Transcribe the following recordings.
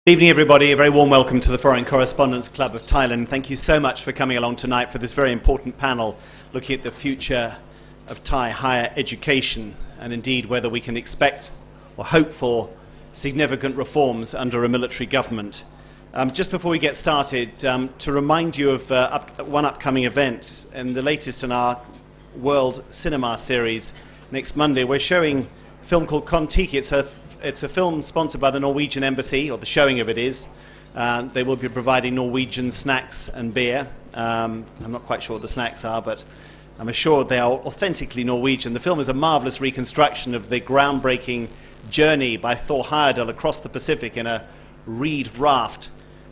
Good evening, everybody. A very warm welcome to the Foreign Correspondents Club of Thailand. Thank you so much for coming along tonight for this very important panel looking at the future of Thai higher education and indeed whether we can expect or hope for significant reforms under a military government. Just before we get started, to remind you of one upcoming event and the latest in our World Cinema series. Next Monday, we're showing a film called Kon-Tiki. It's a film sponsored by the Norwegian Embassy, or the showing of it is. They will be providing Norwegian snacks and beer. I'm not quite sure what the snacks are, but I'm assured they are authentically Norwegian. The film is a marvellous reconstruction of the groundbreaking journey by Thor Heyerdahl across the Pacific in a reed raft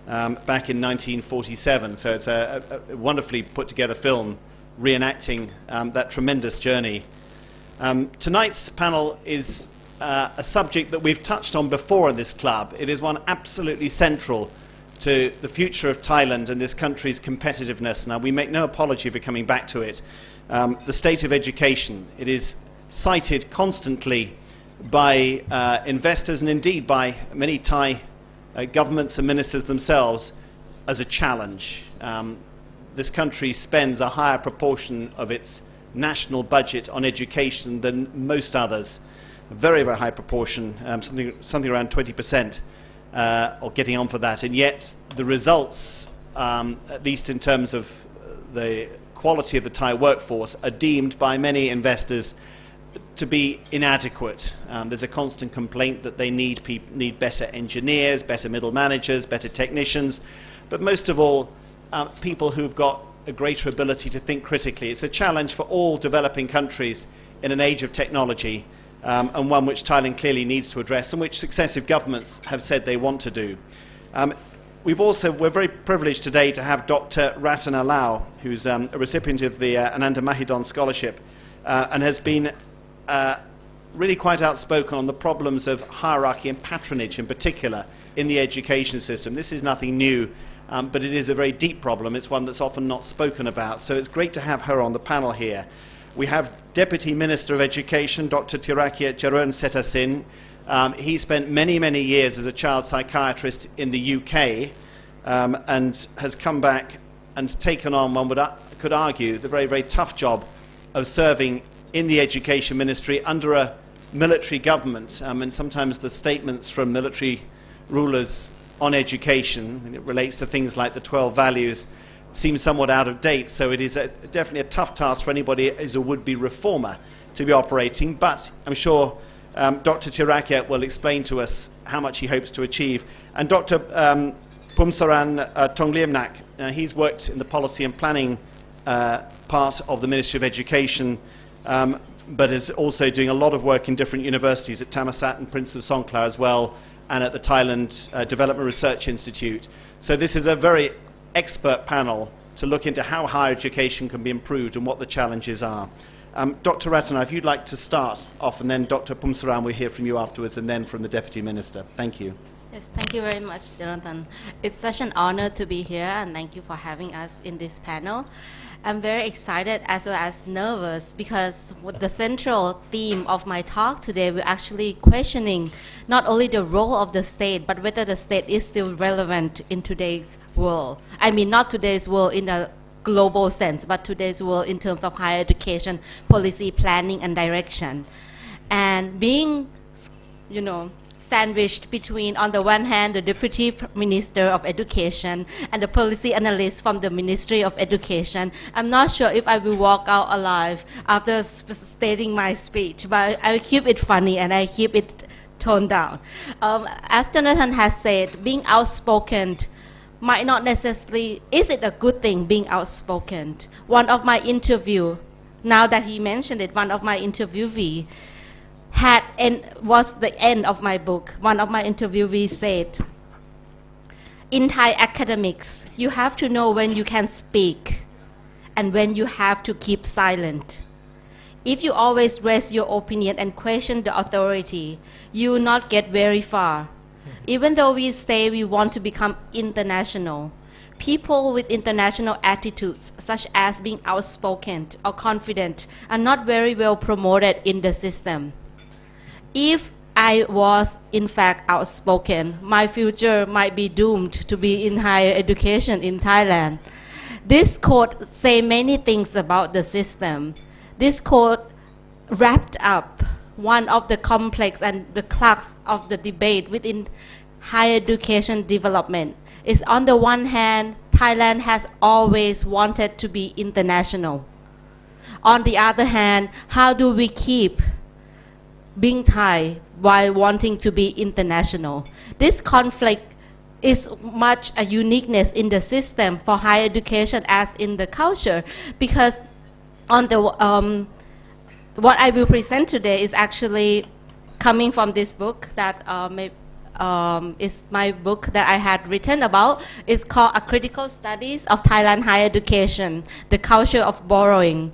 back in 1947. So it's a wonderfully put together film reenacting that tremendous journey. Tonight's panel is a subject that we've touched on before in this club. It is one absolutely central to the future of Thailand and this country's competitiveness. Now, we make no apology for coming back to it. The state of education. It is cited constantly by investors and indeed by many Thai governments and ministers themselves as a challenge. This country spends a higher proportion of its national budget on education than most others. A very, very high proportion, something around 20%, or getting on for that. And yet the results, at least in terms of the quality of the Thai workforce, are deemed by many investors to be inadequate. There's a constant complaint that they need better engineers, better middle managers, better technicians, but most of all, people who've got a greater ability to think critically. It's a challenge for all developing countries in an age of technology. And one which Thailand clearly needs to address and which successive governments have said they want to do. We're very privileged today to have Dr. Rattana Lao, who's a recipient of the Ananda Mahidol Scholarship and has been really quite outspoken on the problems of hierarchy and patronage in particular in the education system. This is nothing new, but it is a very deep problem. It's one that's often not spoken about. So it's great to have her on the panel here. We have Deputy Minister of Education, Dr. Tirakia Charan Setasin. He spent many, many years as a child psychiatrist in the UK and has come back and taken on, one could argue, the very, very tough job of serving in the education ministry under a military government. And sometimes the statements from military rulers on education, and it relates to things like the 12 values, seems somewhat out of date, so it is definitely a tough task for anybody as a would-be reformer to be operating, but I'm sure Dr. Tirakia will explain to us how much he hopes to achieve. And Dr. Pumsaran Tongliamnak, he's worked in the policy and planning part of the Ministry of Education, but is also doing a lot of work in different universities at Thammasat and Prince of Songkhla as well, and at the Thailand Development Research Institute. So this is a very expert panel to look into how higher education can be improved and what the challenges are. Dr. Rattana, if you'd like to start off, and then Dr. Pumsaran, we'll hear from you afterwards, and then from the Deputy Minister. Thank you. Yes, thank you very much, Jonathan. It's such an honor to be here, and thank you for having us in this panel. I'm very excited as well as nervous because the central theme of my talk today, we're actually questioning not only the role of the state, but whether the state is still relevant in today's world. I mean, not today's world in a global sense, but today's world in terms of higher education, policy, planning, and direction. And being, sandwiched between, on the one hand, the Deputy Minister of Education and the policy analyst from the Ministry of Education, I'm not sure if I will walk out alive after stating my speech, but I keep it funny and I keep it toned down. As Jonathan has said, being outspoken might not necessarily, is it a good thing being outspoken? One of my now that he mentioned it, one of my interviewees was the end of my book. One of my interviewees said, in Thai academics, you have to know when you can speak and when you have to keep silent. If you always raise your opinion and question the authority, you will not get very far. Even though we say we want to become international, people with international attitudes, such as being outspoken or confident, are not very well promoted in the system. If I was in fact outspoken. My future might be doomed to be in higher education in Thailand. This quote say many things about the system. This quote wrapped up one of the complex and the crux of the debate within higher education development. Is on the one hand, Thailand has always wanted to be international. On the other hand, how do we keep being Thai while wanting to be international? This conflict is much a uniqueness in the system for higher education as in the culture, because on the what I will present today is actually coming from this book that is my book that I had written about. It's called A Critical Studies of Thailand Higher Education, The Culture of Borrowing.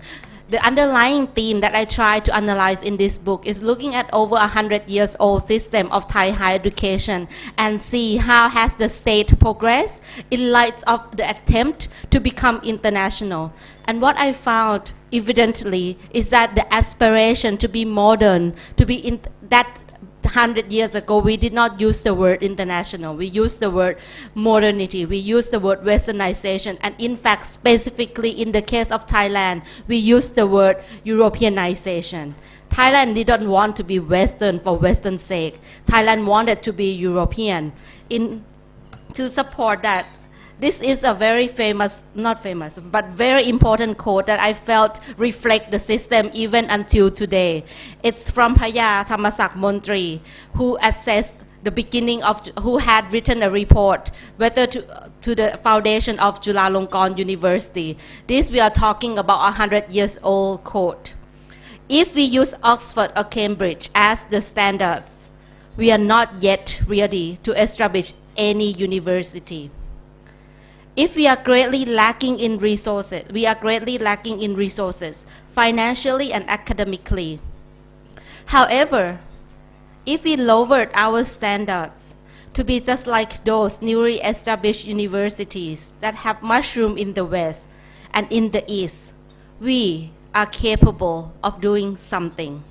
The underlying theme that I try to analyze in this book is looking at over 100 years old system of Thai higher education and see how has the state progressed in light of the attempt to become international. And what I found evidently is that the aspiration to be modern, to be in that 100 years ago, we did not use the word international. We used the word modernity. We used the word westernization. And in fact, specifically in the case of Thailand, we used the word Europeanization. Thailand didn't want to be Western for Western's sake. Thailand wanted to be European. To support that, this is a very famous, not famous, but very important quote that I felt reflect the system even until today. It's from Phaya Thamasak Montri, who assessed the beginning of, who had written a report whether to the foundation of Chulalongkorn University. This we are talking about 100 years old quote. If we use Oxford or Cambridge as the standards, we are not yet ready to establish any university. If we are greatly lacking in resources, financially and academically. However, if we lowered our standards to be just like those newly established universities that have mushroomed in the West and in the East, we are capable of doing something.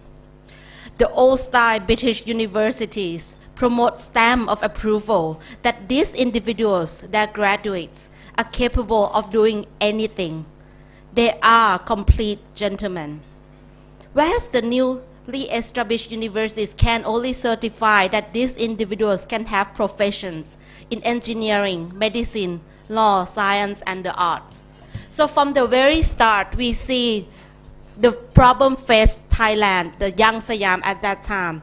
The old-style British universities promote stamp of approval that these individuals, their graduates, are capable of doing anything. They are complete gentlemen. Whereas the newly established universities can only certify that these individuals can have professions in engineering, medicine, law, science, and the arts. So from the very start, we see the problem faced Thailand, the young Siam at that time,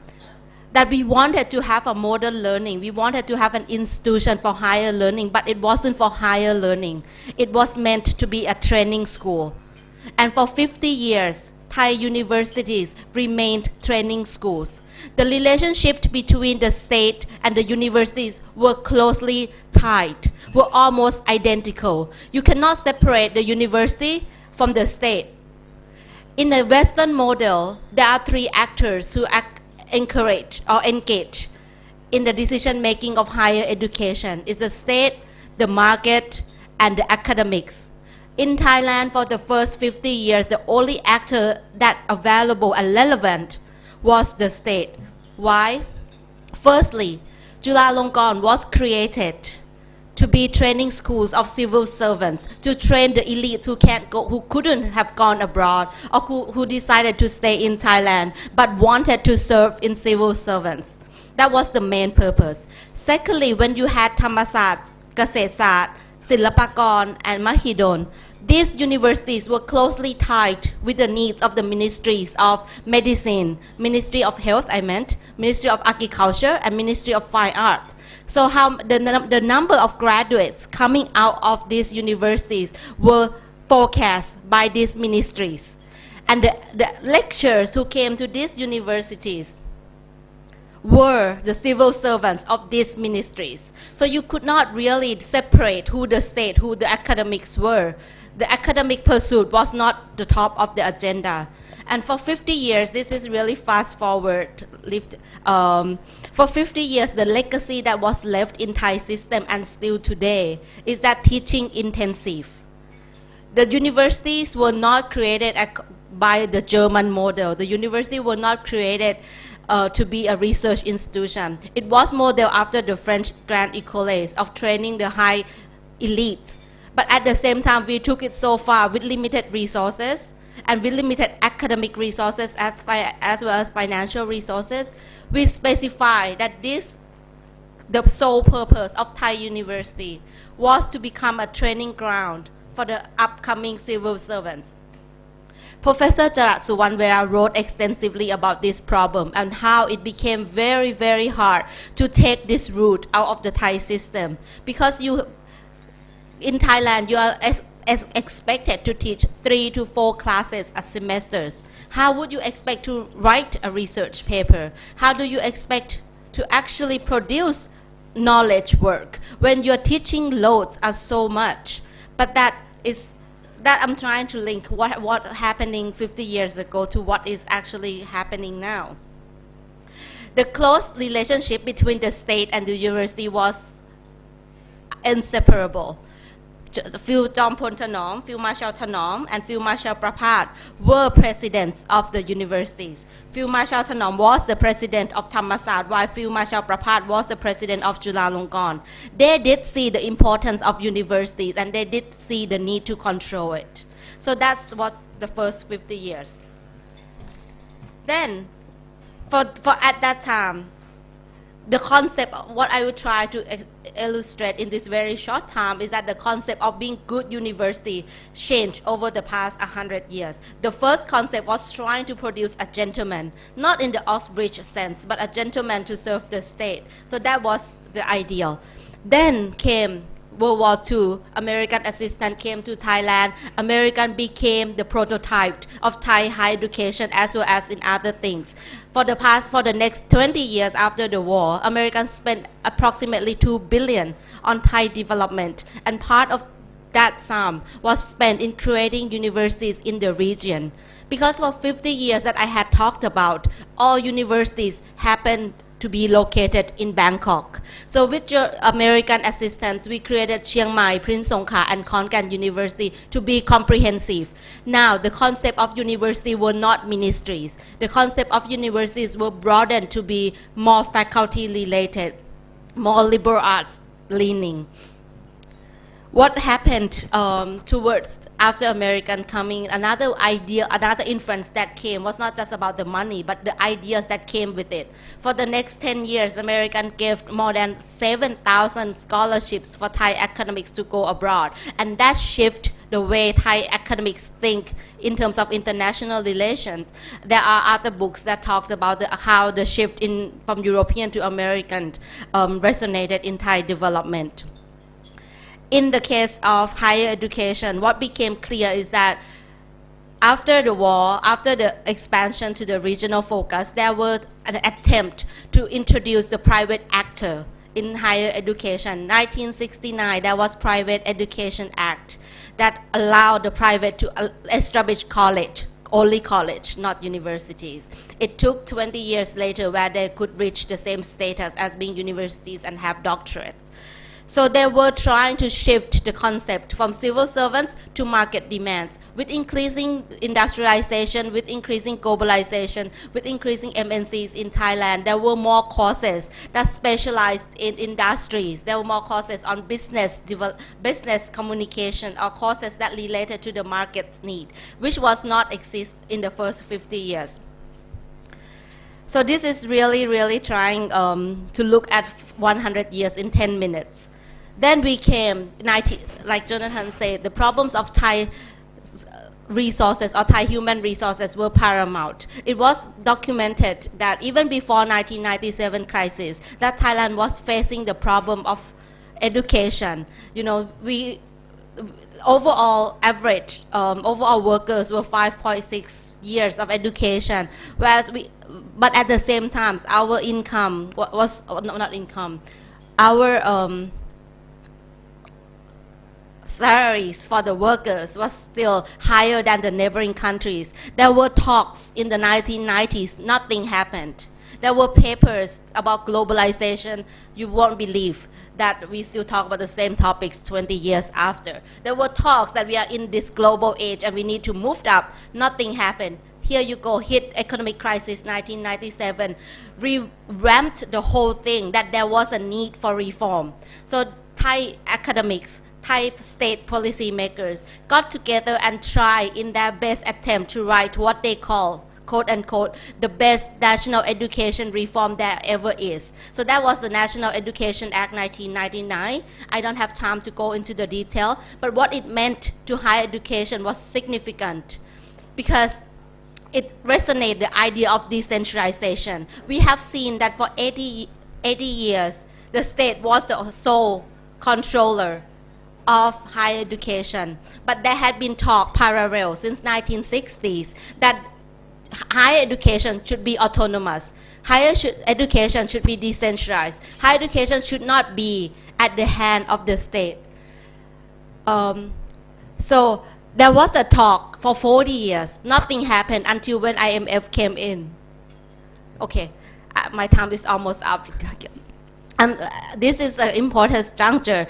that we wanted to have a modern learning. We wanted to have an institution for higher learning, but it wasn't for higher learning. It was meant to be a training school. And for 50 years, Thai universities remained training schools. The relationship between the state and the universities were closely tied, were almost identical. You cannot separate the university from the state. In the Western model, there are three actors who encourage or engage in the decision making of higher education. It's the state, the market, and the academics. In Thailand, for the first 50 years, the only actor that available and relevant was the state. Why? Firstly, Chulalongkorn was created to be training schools of civil servants, to train the elites who couldn't have gone abroad, or who decided to stay in Thailand but wanted to serve in civil servants. That was the main purpose. Secondly, when you had Thammasat, Kasetsat, Silpakorn, and Mahidol, these universities were closely tied with the needs of the ministries of medicine, Ministry of Health, Ministry of Agriculture, and Ministry of Fine Art. So how the number of graduates coming out of these universities were forecast by these ministries. And the lecturers who came to these universities were the civil servants of these ministries. So you could not really separate who the state, who the academics were. The academic pursuit was not the top of the agenda. And for 50 years, this is really fast forward. For 50 years, the legacy that was left in Thai system and still today is that teaching intensive. The universities were not created by the German model. The university were not created to be a research institution. It was modeled after the French Grand Écoles of training the high elites. But at the same time, we took it so far with limited resources and with limited academic resources as well as financial resources. We specify that the sole purpose of Thai University was to become a training ground for the upcoming civil servants. Professor Jarat Suwanwera wrote extensively about this problem and how it became very, very hard to take this route out of the Thai system, because in Thailand you are expected to teach 3 to 4 classes a semester. How would you expect to write a research paper? How do you expect to actually produce knowledge work when your teaching loads are so much? But that I'm trying to link what happening 50 years ago to what is actually happening now. The close relationship between the state and the university was inseparable. Field Jompon Tanom, Field Marshal Tanom, and Field Marshal Prapat were presidents of the universities. Field Marshal Tanom was the president of Thammasat, while Field Marshal Prapat was the president of Chulalongkorn. They did see the importance of universities, and they did see the need to control it. So that was the first 50 years. Then, for at that time, the concept, what I would try to illustrate in this very short time, is that the concept of being good university changed over the past 100 years. The first concept was trying to produce a gentleman, not in the Oxbridge sense, but a gentleman to serve the state. So that was the ideal. Then came World War II, American assistant came to Thailand. American became the prototype of Thai higher education as well as in other things. For the next 20 years after the war, Americans spent approximately $2 billion on Thai development, and part of that sum was spent in creating universities in the region. Because for 50 years that I had talked about, all universities happened to be located in Bangkok. So with your American assistance, we created Chiang Mai, Prince Songkha, and Khon Kaen University to be comprehensive. Now, the concept of university were not ministries. The concept of universities were broadened to be more faculty-related, more liberal arts leaning. What happened towards after American coming, another idea, another influence that came was not just about the money, but the ideas that came with it. For the next 10 years, American gave more than 7,000 scholarships for Thai academics to go abroad. And that shifted the way Thai academics think in terms of international relations. There are other books that talks about how the shift from European to American resonated in Thai development. In the case of higher education, what became clear is that after the war, after the expansion to the regional focus, there was an attempt to introduce the private actor in higher education. 1969, there was Private Education Act that allowed the private to establish college, only college, not universities. It took 20 years later where they could reach the same status as being universities and have doctorates. So they were trying to shift the concept from civil servants to market demands. With increasing industrialization, with increasing globalization, with increasing MNCs in Thailand, there were more courses that specialized in industries. There were more courses on business communication, or courses that related to the market's need, which was not exist in the first 50 years. So this is really trying to look at 100 years in 10 minutes. Then we came, like Jonathan said, the problems of Thai resources or Thai human resources were paramount. It was documented that even before 1997 crisis, that Thailand was facing the problem of education. You know, overall average, overall workers were 5.6 years of education, whereas but at the same time, our income was, not income, our salaries for the workers was still higher than the neighboring countries. There were talks in the 1990s, nothing happened. There were papers about globalization. You won't believe that we still talk about the same topics 20 years after. There were talks that we are in this global age and we need to move up. Nothing happened. here you go, hit economic crisis 1997, revamped the whole thing, that there was a need for reform. So Thai academics, Thai state policy makers got together and tried in their best attempt to write what they call, quote unquote, the best national education reform there ever is. So that was the National Education Act 1999. I don't have time to go into the detail, but what it meant to higher education was significant because it resonated the idea of decentralization. We have seen that for 80 years, the state was the sole controller of higher education. But there had been talk parallel since 1960s that higher education should be autonomous. Higher education should be decentralized. Higher education should not be at the hand of the state. So there was a talk for 40 years. Nothing happened until when IMF came in. Okay, my time is almost up. This is an important juncture.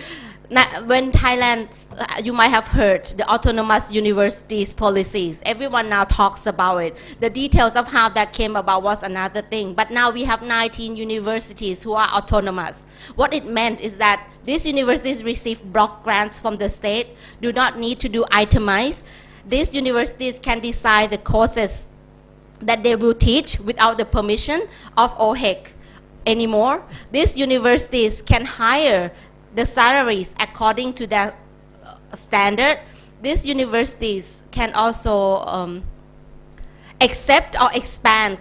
When Thailand, you might have heard the autonomous universities policies. Everyone now talks about it. The details of how that came about was another thing. But now we have 19 universities who are autonomous. What it meant is that these universities receive block grants from the state, do not need to do itemized. These universities can decide the courses that they will teach without the permission of OHEC anymore. These universities can hire the salaries according to their standard. These universities can also accept or expand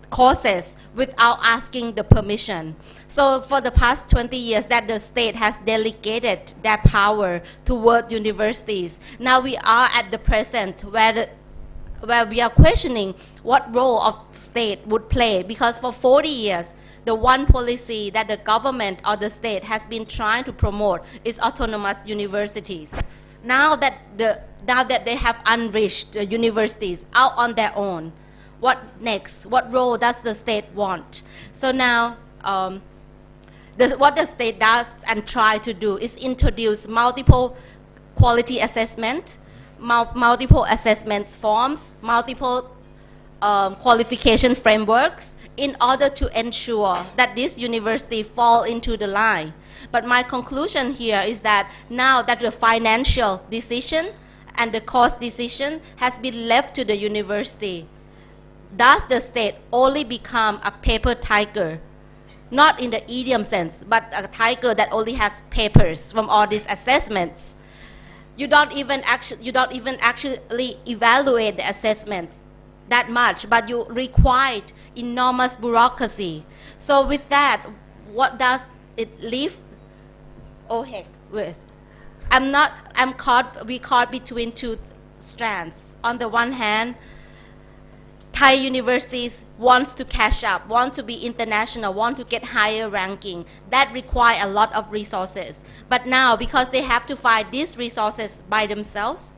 courses without asking the permission. So for the past 20 years that the state has delegated their power toward universities, now we are at the present where we are questioning what role of state would play, because for 40 years the one policy that the government or the state has been trying to promote is autonomous universities. Now that they have unleashed the universities out on their own, what next? What role does the state want? So now, what the state does and try to do is introduce multiple quality assessment, multiple assessments forms, multiple qualification frameworks in order to ensure that this university fall into the line. But my conclusion here is that now that the financial decision and the cost decision has been left to the university, does the state only become a paper tiger? Not in the idiom sense, but a tiger that only has papers from all these assessments. You don't even actually evaluate the assessments that much, but you require enormous bureaucracy. So with that, what does it leave OHEC with? We caught between two strands. On the one hand, Thai universities wants to catch up, want to be international, want to get higher ranking. That requires a lot of resources. But now, because they have to find these resources by themselves,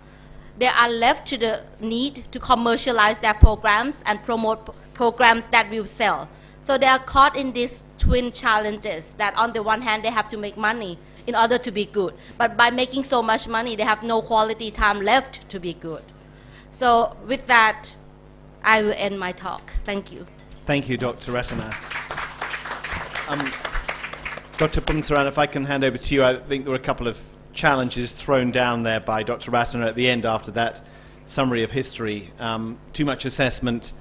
they are left to the need to commercialize their programs and promote programs that will sell. So they are caught in these twin challenges that on the one hand they have to make money in order to be good, but by making so much money they have no quality time left to be good. So with that, I will end my talk. Thank you. Thank you, Dr. Rattana. Dr. Punsaran, if I can hand over to you, I think there were a couple of challenges thrown down there by Dr. Rattana at the end after that summary of history. Too much assessment,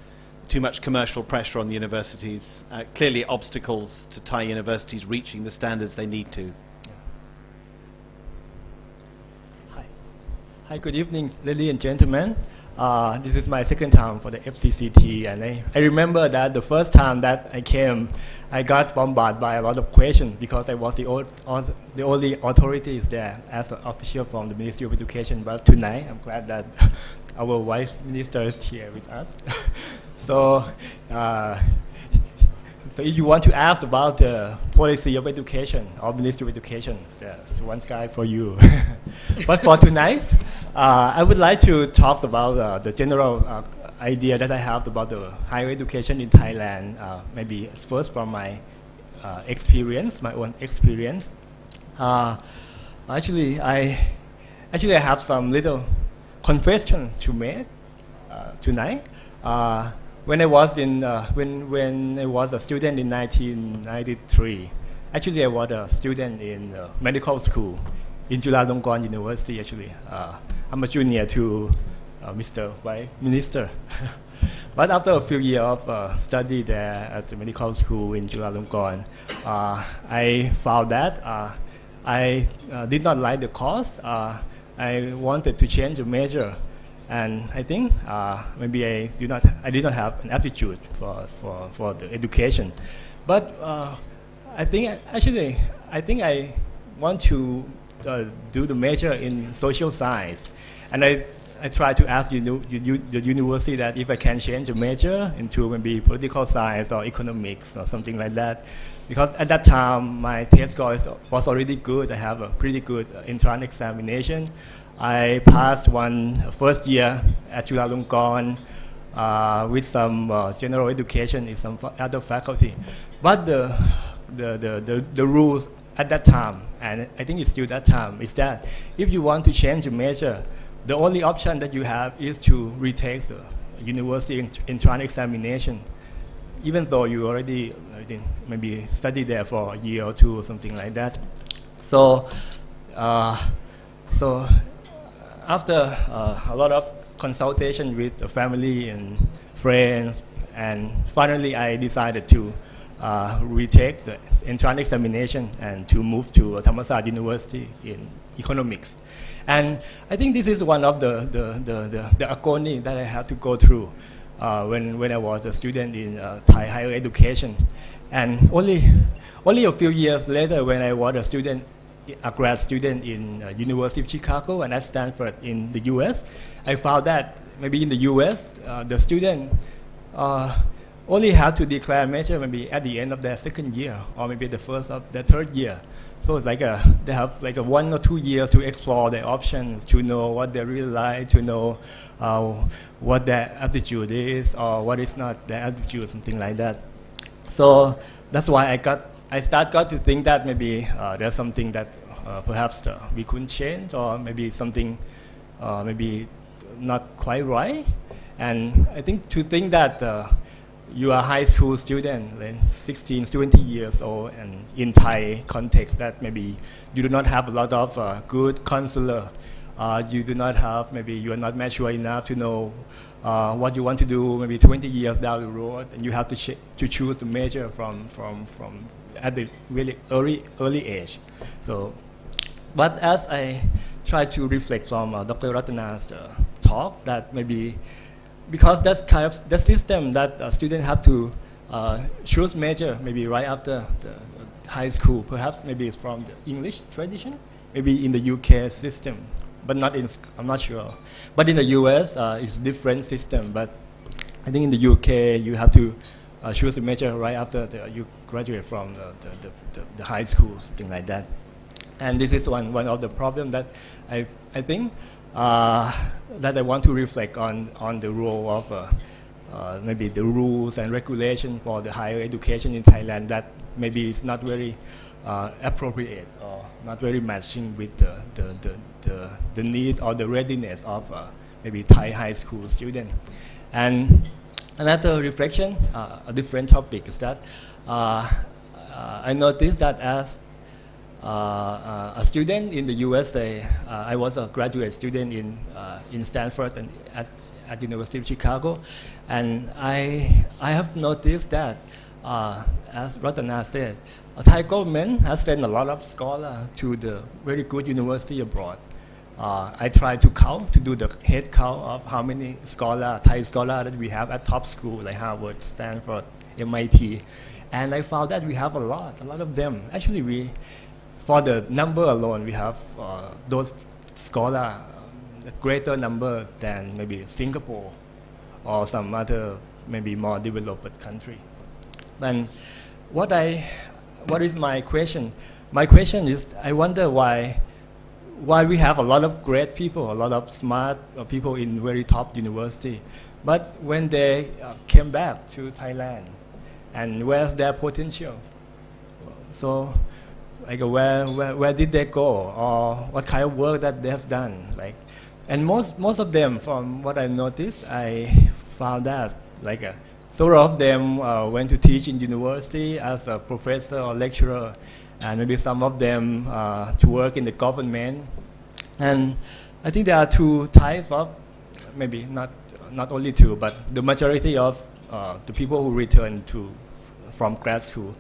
too much commercial pressure on the universities, clearly obstacles to Thai universities reaching the standards they need to. Hi, good evening, ladies and gentlemen. This is my second time for the FCCT, and I remember that the first time that I came, I got bombarded by a lot of questions because I was the only authorities there as an official from the Ministry of Education. But tonight, I'm glad that our Vice Minister is here with us. So if you want to ask about the policy of education or Ministry of Education, there's one guy for you. But for tonight, I would like to talk about the general idea that I have about the higher education in Thailand, maybe first from my experience, my own experience. Actually, I have some little confession to make tonight. When I was when I was a student in 1993, actually I was a student in medical school in Chulalongkorn University. Actually, I'm a junior to Mr. Vice Minister. But after a few years of study there at the medical school in Chulalongkorn, I found that I did not like the course. I wanted to change the major, and I think maybe I did not have an aptitude for the education. But I think I want to do the major in social science, and I tried to ask the university that if I can change the major into maybe political science or economics or something like that, because at that time my test score was already good. I have a pretty good entrance examination. I passed one first year at Chulalongkorn with some general education in some other faculty, but the rules at that time, and I think it's still that time, is that if you want to change the major, the only option that you have is to retake the university entrance examination, even though you already maybe studied there for a year or two or something like that. So after a lot of consultation with the family and friends, and finally I decided to retake the entrance examination and to move to Thammasat University in economics. And I think this is one of the agony that I had to go through when I was a student in Thai higher education. And only a few years later, when I was a grad student in University of Chicago and at Stanford in the US, I found that maybe in the US, the student only have to declare major maybe at the end of their second year or maybe the first of their third year. So it's like they have like 1 or 2 years to explore their options, to know what they really like, to know what their aptitude is or what is not their aptitude, something like that. So that's why I got to think that maybe there's something that perhaps we couldn't change, or maybe something maybe not quite right. And I think to think that you are a high school student, like 16, 20 years old, and in Thai context that maybe you do not have a lot of good counselor. You do not have, maybe you are not mature enough to know what you want to do maybe 20 years down the road, and you have to choose the major from at the really early age. So, but as I try to reflect from Dr. Rattana's talk, that maybe because that's kind of the system that students have to choose major maybe right after the high school. Perhaps maybe it's from the English tradition, maybe in the UK system, but not in, I'm not sure. But in the US, it's a different system. But I think in the UK, you have to choose a major right after you graduate from the high school, something like that. And this is one of the problems that I think that I want to reflect on the role of maybe the rules and regulation for the higher education in Thailand that maybe is not very appropriate or not very matching with the need or the readiness of maybe Thai high school students. And another reflection, a different topic, is that I noticed that as a student in the USA, I was a graduate student in Stanford and at University of Chicago, and I have noticed that, as Rattana said, the Thai government has sent a lot of scholars to the very good university abroad. I tried to do the head count of how many Thai scholars that we have at top school like Harvard, Stanford, MIT, and I found that we have a lot of them. Actually, for the number alone, we have those scholars, a greater number than maybe Singapore or some other maybe more developed country. And what is my question? My question is, I wonder why we have a lot of great people, a lot of smart people in very top university, but when they came back to Thailand, and where's their potential? So, like where did they go, or what kind of work that they have done? Like, and most of them, from what I noticed, I found that several of them went to teach in university as a professor or lecturer, and maybe some of them to work in the government. And I think there are two types of, maybe not only two, but the majority of the people who return from grad school,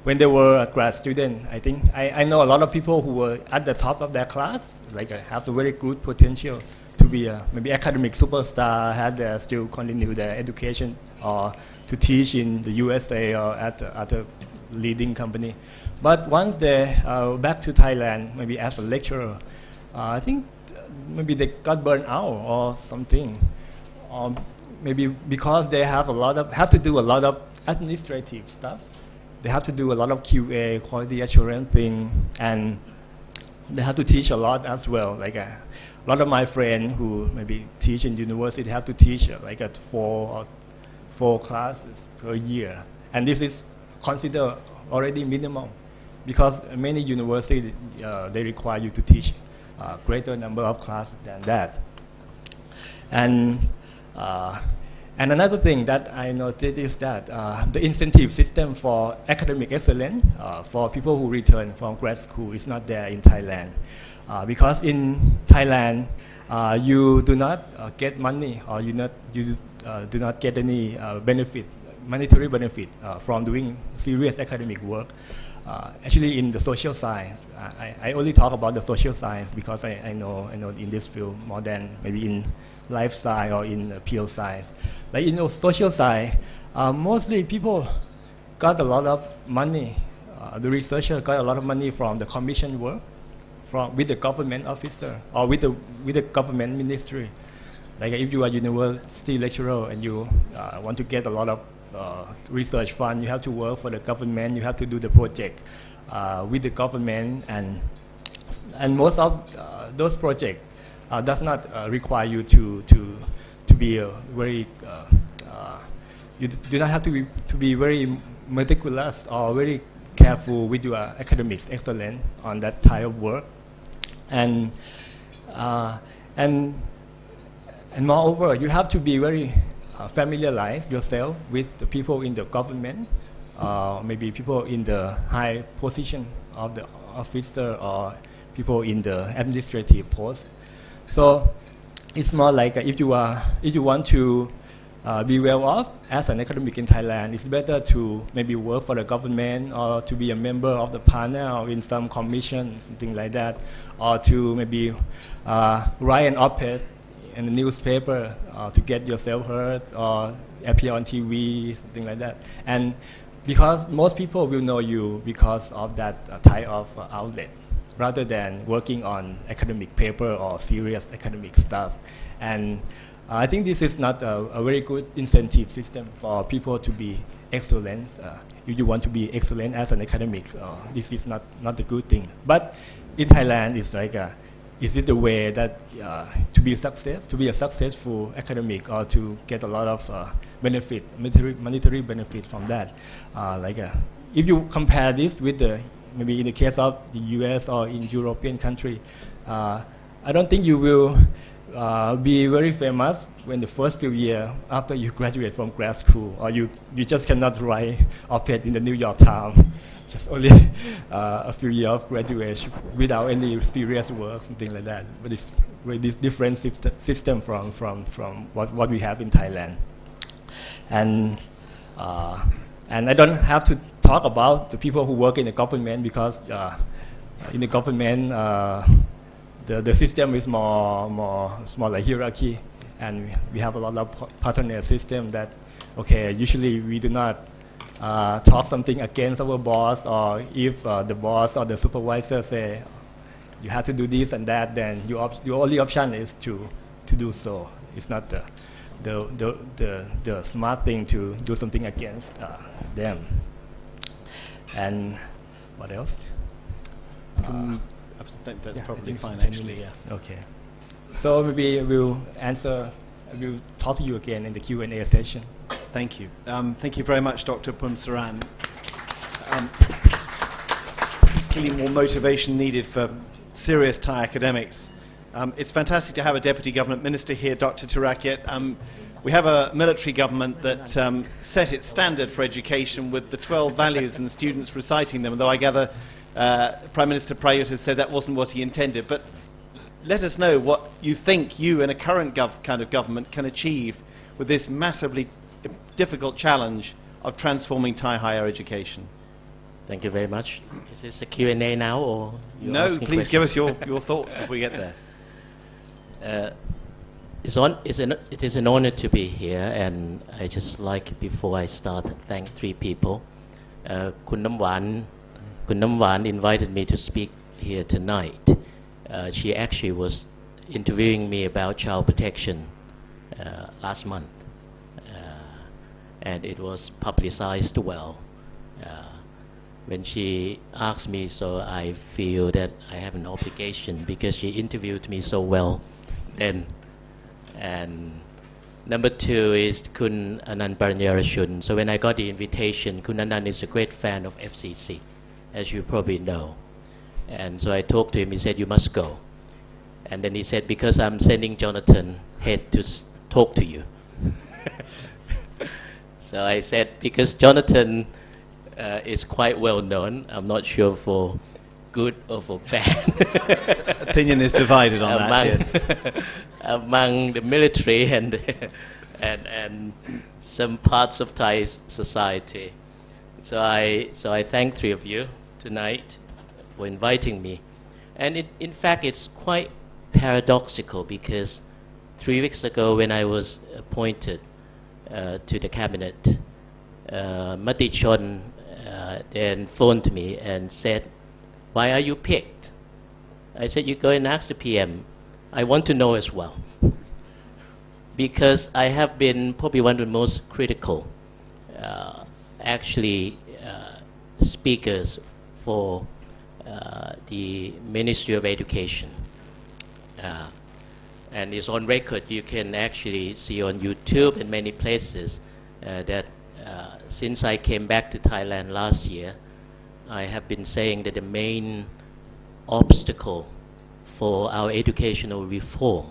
when they were a grad student, I think I know a lot of people who were at the top of their class, have a very good potential to be a maybe academic superstar, had still continue their education or to teach in the USA or at a leading company. But once they back to Thailand, maybe as a lecturer, I think maybe they got burned out or something. Maybe because they have to do a lot of administrative stuff. They have to do a lot of QA, quality assurance thing, and they have to teach a lot as well. A lot of my friends who maybe teach in university have to teach at four classes per year, and this is considered already minimum, because many universities they require you to teach a greater number of classes than that. And another thing that I noticed is that the incentive system for academic excellence for people who return from grad school is not there in Thailand. Because in Thailand, you do not get money, or you do not get any monetary benefit from doing serious academic work. Actually, in the social science, I only talk about the social science because I know in this field more than maybe in life science or in pure science. In the social science, mostly people got a lot of money. The researcher got a lot of money from the commission work, with the government officer or with the government ministry. If you are a university lecturer and you want to get a lot of research fund, you have to work for the government. You have to do the project with the government, and most of those projects does not require you to be very. You do not have to be very meticulous or very careful with your academics excellence on that type of work, and moreover, you have to be very familiarize yourself with the people in the government, maybe people in the high position of the officer or people in the administrative post. So it's more if you want to be well off as an academic in Thailand, it's better to maybe work for the government or to be a member of the panel in some commission, something like that, or to maybe write an op-ed in the newspaper to get yourself heard or appear on TV, something like that. And because most people will know you because of that type of outlet, rather than working on academic paper or serious academic stuff. And I think this is not a very good incentive system for people to be excellent. If you want to be excellent as an academic, this is not a good thing. But in Thailand, it's is it the way that to be a successful academic or to get a lot of monetary benefit from that? If you compare this with maybe in the case of the US or in European country, I don't think you will be very famous when the first few years after you graduate from grad school, or you just cannot write op-ed in the New York Times. Just only a few years of graduation without any serious work, something like that. But it's very different system from what we have in Thailand. And I don't have to talk about the people who work in the government, because in the government the system is more like hierarchy, and we have a lot of patronage system that usually we do not talk something against our boss, or if the boss or the supervisor say you have to do this and that, then your only option is to do so. It's not the smart thing to do something against them. And what else? I think that's probably fine, 10 actually. minutes. Yeah. Okay. So maybe we'll talk to you again in the Q&A session. Thank you. Thank you very much, Dr. Pumsaran. Clearly more motivation needed for serious Thai academics. It's fantastic to have a Deputy Government Minister here, Dr. Tirakiat. We have a military government that set its standard for education with the 12 values and students reciting them, though I gather Prime Minister Prayut has said that wasn't what he intended. But let us know what you think you in a current kind of government can achieve with this massively difficult challenge of transforming Thai higher education. Thank you very much. Is this a Q&A now, or you're No, asking please give questions? us your thoughts before we get there. It is an honor to be here, and I just like, before I start, thank three people. Kun Nam Wan invited me to speak here tonight. She actually was interviewing me about child protection last month, and it was publicized well. When she asked me, so I feel that I have an obligation because she interviewed me so well then. And number two is Kun Anand. So when I got the invitation, Kun Anand is a great fan of FCC, as you probably know. And so I talked to him, he said, you must go. And then he said, because I'm sending Jonathan Head to talk to you. So I said, because Jonathan is quite well known, I'm not sure for good or for bad. Opinion is divided on that, yes. Among the military and some parts of Thai society. So I thank three of you tonight for inviting me. And in fact, it's quite paradoxical because 3 weeks ago when I was appointed to the cabinet, Matichon then phoned me and said, why are you picked? I said, you go and ask the PM. I want to know as well. Because I have been probably one of the most critical, speakers for the Ministry of Education. And it's on record. You can actually see on YouTube and many places that since I came back to Thailand last year, I have been saying that the main obstacle for our educational reform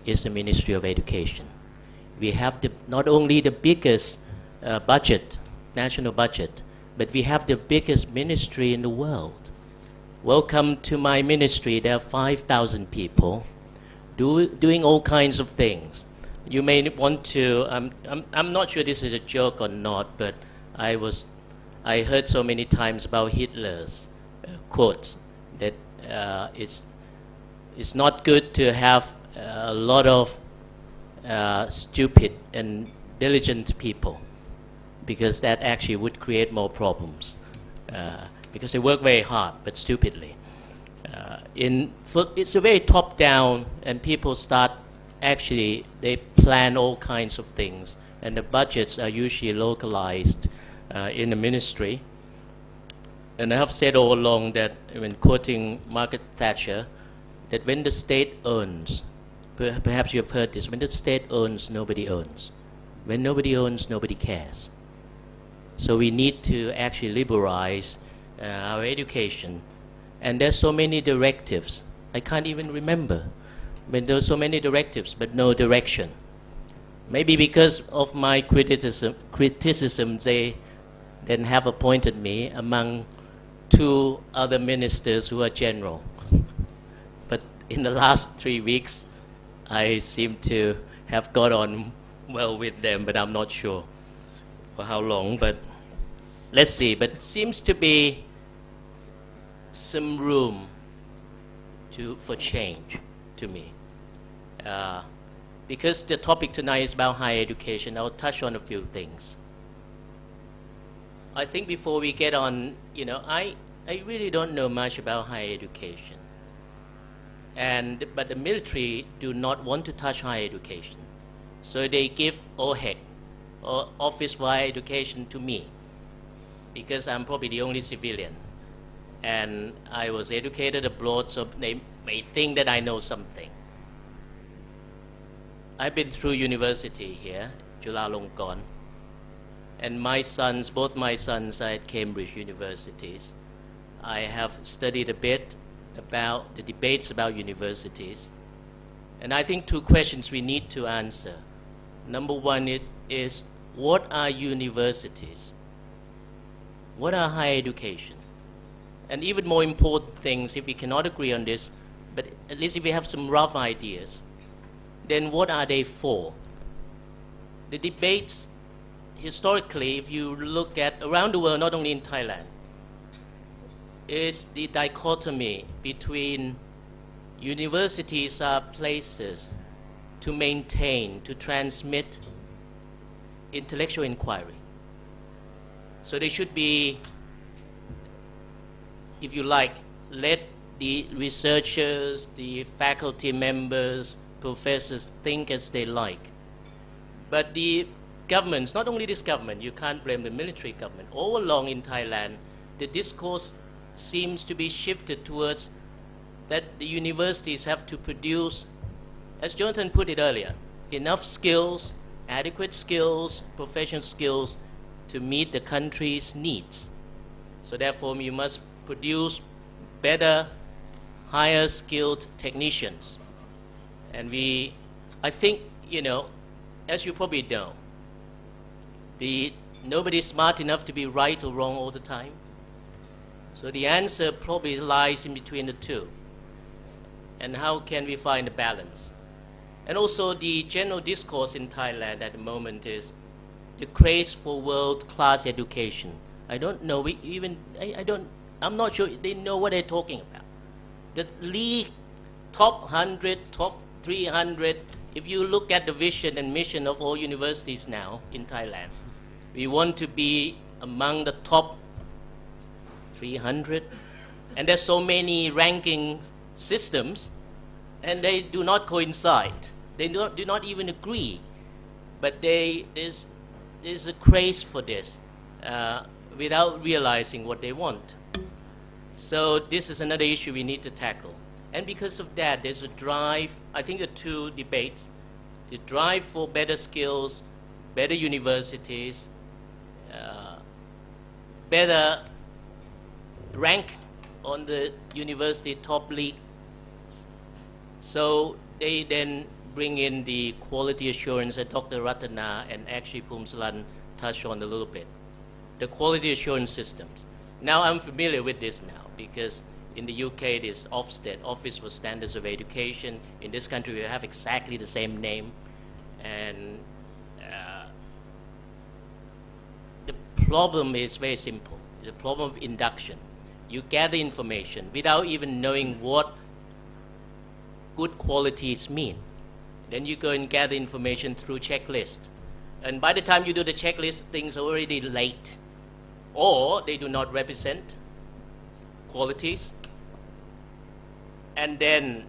is the Ministry of Education. We have not only the biggest budget, national budget, but we have the biggest ministry in the world. Welcome to my ministry. There are 5,000 people doing all kinds of things. You may want to, I'm not sure this is a joke or not, but I heard so many times about Hitler's quotes that it's not good to have a lot of stupid and diligent people, because that actually would create more problems, because they work very hard but stupidly. It's a very top-down, and people start they plan all kinds of things, and the budgets are usually localized in the ministry. And I have said all along that, when quoting Margaret Thatcher, that when the state owns, perhaps you have heard this, when the state owns, nobody owns. When nobody owns, nobody cares. So we need to actually liberalize our education. And there's so many directives. I can't even remember. When there's so many directives, but no direction. Maybe because of my criticism, they then have appointed me among 2 other ministers who are general. But in the last 3 weeks, I seem to have got on well with them, but I'm not sure for how long. But let's see. But it seems to be some room for change to me. Because the topic tonight is about higher education, I'll touch on a few things. I think before we get on, I really don't know much about higher education. But the military do not want to touch higher education. So they give OHEC, or Office for Higher Education, to me, because I'm probably the only civilian. And I was educated abroad, so they may think that I know something. I've been through university here, Chulalongkorn, and both my sons are at Cambridge universities. I have studied a bit about the debates about universities, and I think 2 questions we need to answer. Number one is what are universities? What are higher education? And even more important things, if we cannot agree on this, but at least if we have some rough ideas, then what are they for? The debates, historically, if you look at around the world, not only in Thailand, is the dichotomy between universities are places to maintain, to transmit intellectual inquiry. So they should be, if you like, let the researchers, the faculty members, professors think as they like. But the governments, not only this government, you can't blame the military government, all along in Thailand, the discourse seems to be shifted towards that the universities have to produce, as Jonathan put it earlier, enough skills, adequate skills, professional skills to meet the country's needs. So therefore, you must produce better, higher skilled technicians. And I think, as you probably know, nobody's smart enough to be right or wrong all the time. So the answer probably lies in between the two. And how can we find a balance? And also the general discourse in Thailand at the moment is the craze for world-class education. I don't know, I'm not sure they know what they're talking about. The league, top 100, top 300, if you look at the vision and mission of all universities now in Thailand, we want to be among the top 300, and there's so many ranking systems, and they do not coincide. They do not even agree, but there's a craze for this without realizing what they want. So this is another issue we need to tackle. And because of that, there's a drive, I think the two debates, the drive for better skills, better universities, better rank on the university top league. So they then bring in the quality assurance that Dr. Rattana and actually Pumsalan touched on a little bit. The quality assurance systems. Now I'm familiar with this now because in the UK it is Ofsted, Office for Standards of Education. In this country we have exactly the same name. And the problem is very simple. The problem of induction. You gather information without even knowing what good qualities mean. Then you go and gather information through checklist. And by the time you do the checklist, things are already late. Or they do not represent qualities. And then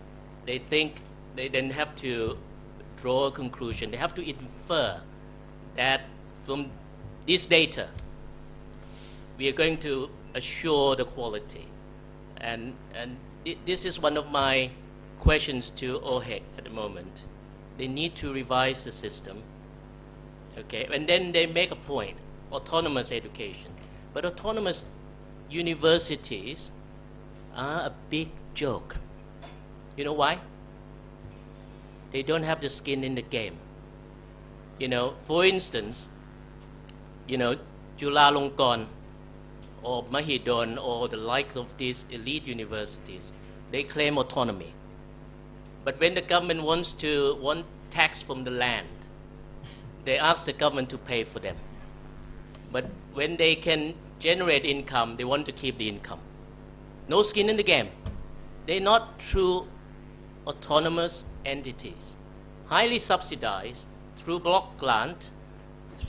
they think they then have to draw a conclusion. They have to infer that from this data, we are going to assure the quality. And this is one of my questions to OHEC at the moment. They need to revise the system, okay? And then they make a point, autonomous education. But autonomous universities are a big joke. You know why? They don't have the skin in the game. For instance, Chulalongkorn or Mahidol or the likes of these elite universities, they claim autonomy. But when the government want tax from the land, they ask the government to pay for them. But when they can generate income, they want to keep the income. No skin in the game. They're not true autonomous entities. Highly subsidized through block grant,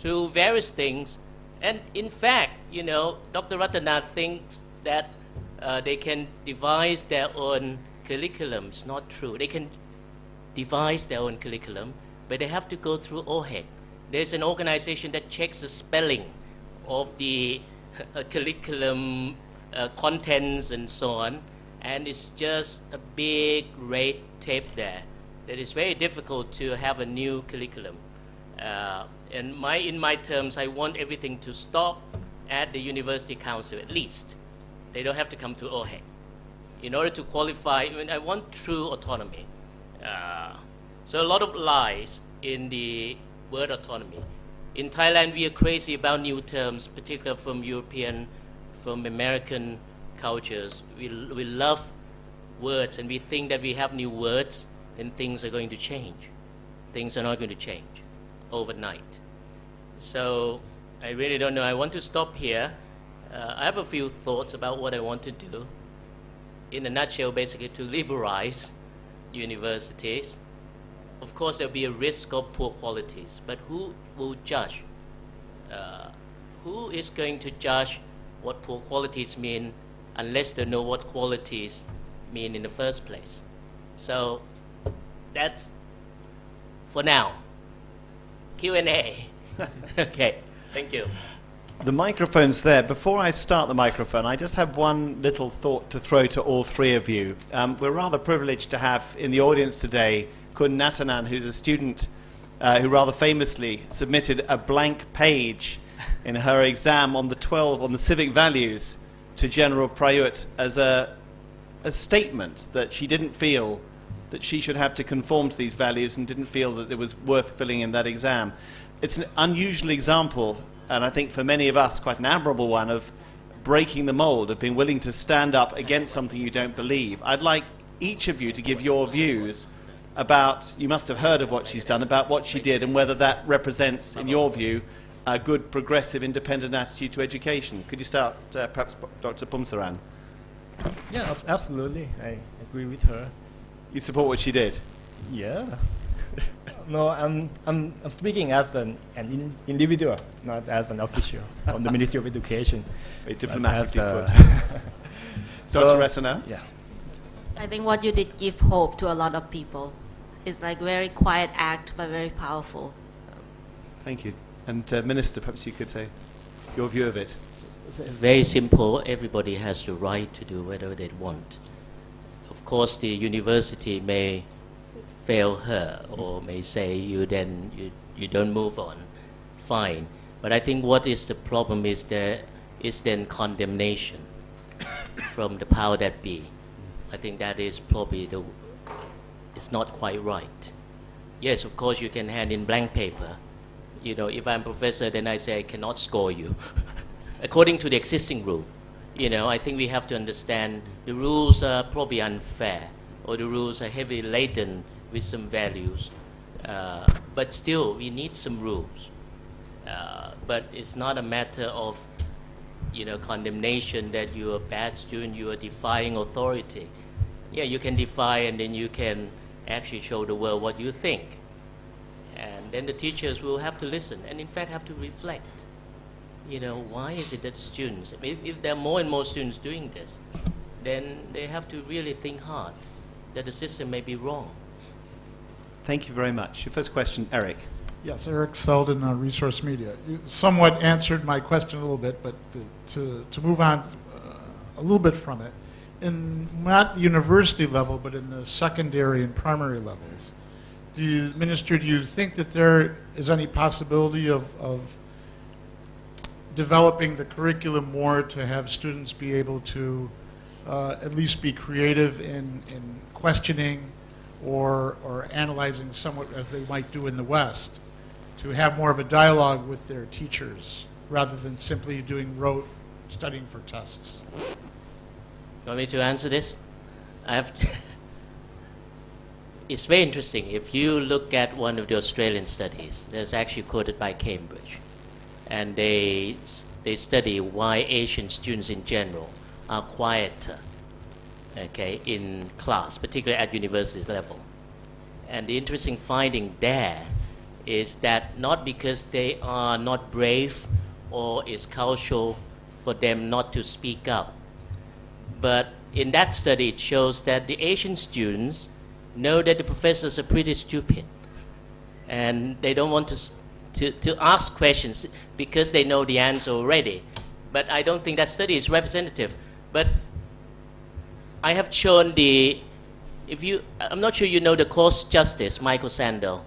through various things. And in fact, Dr. Rattana thinks that they can devise their own curriculum. It's not true. They can devise their own curriculum, but they have to go through OHEC. There's an organization that checks the spelling of the curriculum contents and so on, and it's just a big red tape there that is very difficult to have a new curriculum. In my terms, I want everything to stop at the University Council at least. They don't have to come to OHEC. In order to qualify, I want true autonomy. So a lot of lies in the word autonomy. In Thailand, we are crazy about new terms, particularly from European, from American cultures. We love words, and we think that we have new words, then things are going to change. Things are not going to change overnight. So I really don't know. I want to stop here. I have a few thoughts about what I want to do. In a nutshell, basically to liberalize universities. Of course, there'll be a risk of poor qualities, but who will judge? Who is going to judge what poor qualities mean unless they know what qualities mean in the first place? So that's for now. Q&A. Okay, thank you. The microphone's there. Before I start the microphone, I just have one little thought to throw to all three of you. We're rather privileged to have in the audience today Kun Natanan, who's a student who rather famously submitted a blank page in her exam on the civic values to General Prayut as a statement that she didn't feel that she should have to conform to these values and didn't feel that it was worth filling in that exam. It's an unusual example, and I think for many of us quite an admirable one, of breaking the mold, of being willing to stand up against something you don't believe. I'd like each of you to give your views about, you must have heard of what she's done, about what she did and whether that represents, in your view, a good, progressive, independent attitude to education. Could you start, perhaps, Dr. Pumsaran? Yeah, absolutely. I agree with her. You support what she did? Yeah. No, I'm speaking as an individual, not as an official from the Ministry of Education. Very diplomatically put. So, Dr. Rattana? Yeah. I think what you did give hope to a lot of people. It's like very quiet act, but very powerful. Thank you. And Minister, perhaps you could say your view of it. Very simple. Everybody has the right to do whatever they want. Of course, the university may fail her or may say you don't move on. Fine. But I think what is the problem is then condemnation from the power that be. I think that is probably it's not quite right. Yes, of course you can hand in blank paper. You know, if I'm professor, then I say I cannot score you. According to the existing rule. You know, I think we have to understand the rules are probably unfair, or the rules are heavily laden with some values. But still, we need some rules. But it's not a matter of, condemnation that you're a bad student, you are defying authority. Yeah, you can defy, and then you can actually show the world what you think. And then the teachers will have to listen, and in fact have to reflect. Why is it that students, if there are more and more students doing this, then they have to really think hard that the system may be wrong. Thank you very much. Your first question, Eric. Yes, Eric Selden, Resource Media. You somewhat answered my question a little bit, but to move on a little bit from it, in not the university level, but in the secondary and primary levels, Minister, do you think that there is any possibility of developing the curriculum more to have students be able to at least be creative in questioning or analyzing somewhat as they might do in the West, to have more of a dialogue with their teachers rather than simply doing rote studying for tests? You want me to answer this? It's very interesting. If you look at one of the Australian studies, that's actually quoted by Cambridge, and they study why Asian students in general are quieter, in class, particularly at university level. And the interesting finding there is that not because they are not brave or it's cultural for them not to speak up, but in that study it shows that the Asian students know that the professors are pretty stupid, and they don't want to ask questions because they know the answer already. But I don't think that study is representative. But I have shown I'm not sure you know the course Justice, Michael Sandel,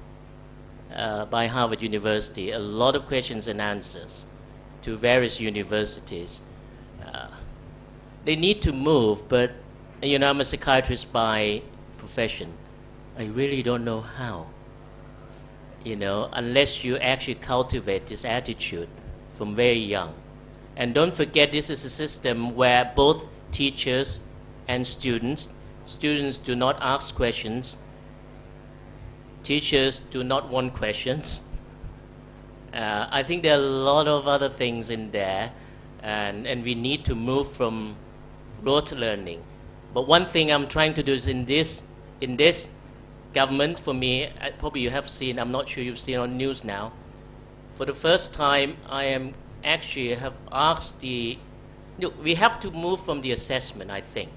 by Harvard University, a lot of questions and answers to various universities. They need to move, but I'm a psychiatrist by profession. I really don't know how. unless you actually cultivate this attitude from very young. And don't forget, this is a system where both teachers and students do not ask questions, teachers do not want questions. I think there are a lot of other things in there, and we need to move from rote learning. But one thing I'm trying to do is in this government, for me, probably you have seen, I'm not sure you've seen on news now, for the first time I am actually have asked we have to move from the assessment, I think.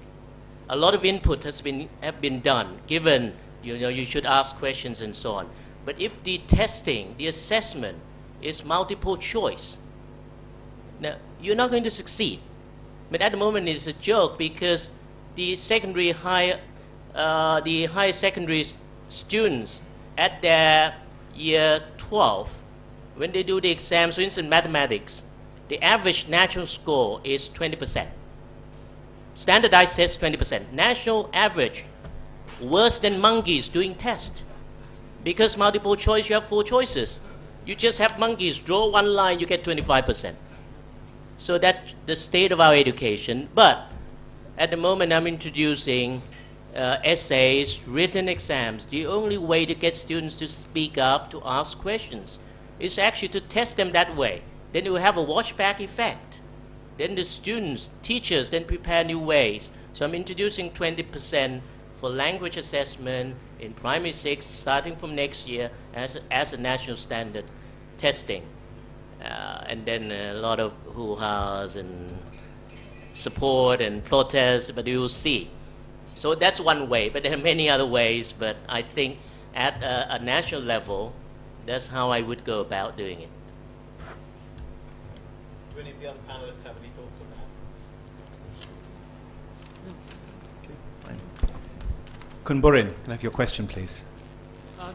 A lot of input have been done, given you should ask questions and so on. But if the testing, the assessment is multiple choice, now you're not going to succeed. But at the moment it's a joke because the higher secondary students at their year 12, when they do the exams, for instance mathematics, the average national score is 20%. Standardized test 20%. National average, worse than monkeys doing test. Because multiple choice, you have 4 choices. You just have monkeys, draw one line, you get 25%. So that's the state of our education. But at the moment I'm introducing essays, written exams. The only way to get students to speak up, to ask questions, is actually to test them that way. Then you have a watchback effect. Then the students, teachers, then prepare new ways. So I'm introducing 20% for language assessment in primary 6, starting from next year as a national standard testing. And then a lot of hoo-has and support and protests, but you will see. So that's one way, but there are many other ways, but I think at a national level, that's how I would go about doing it. Do any of the other panelists have any thoughts on that? Okay, fine. Kun Burin, can I have your question, please?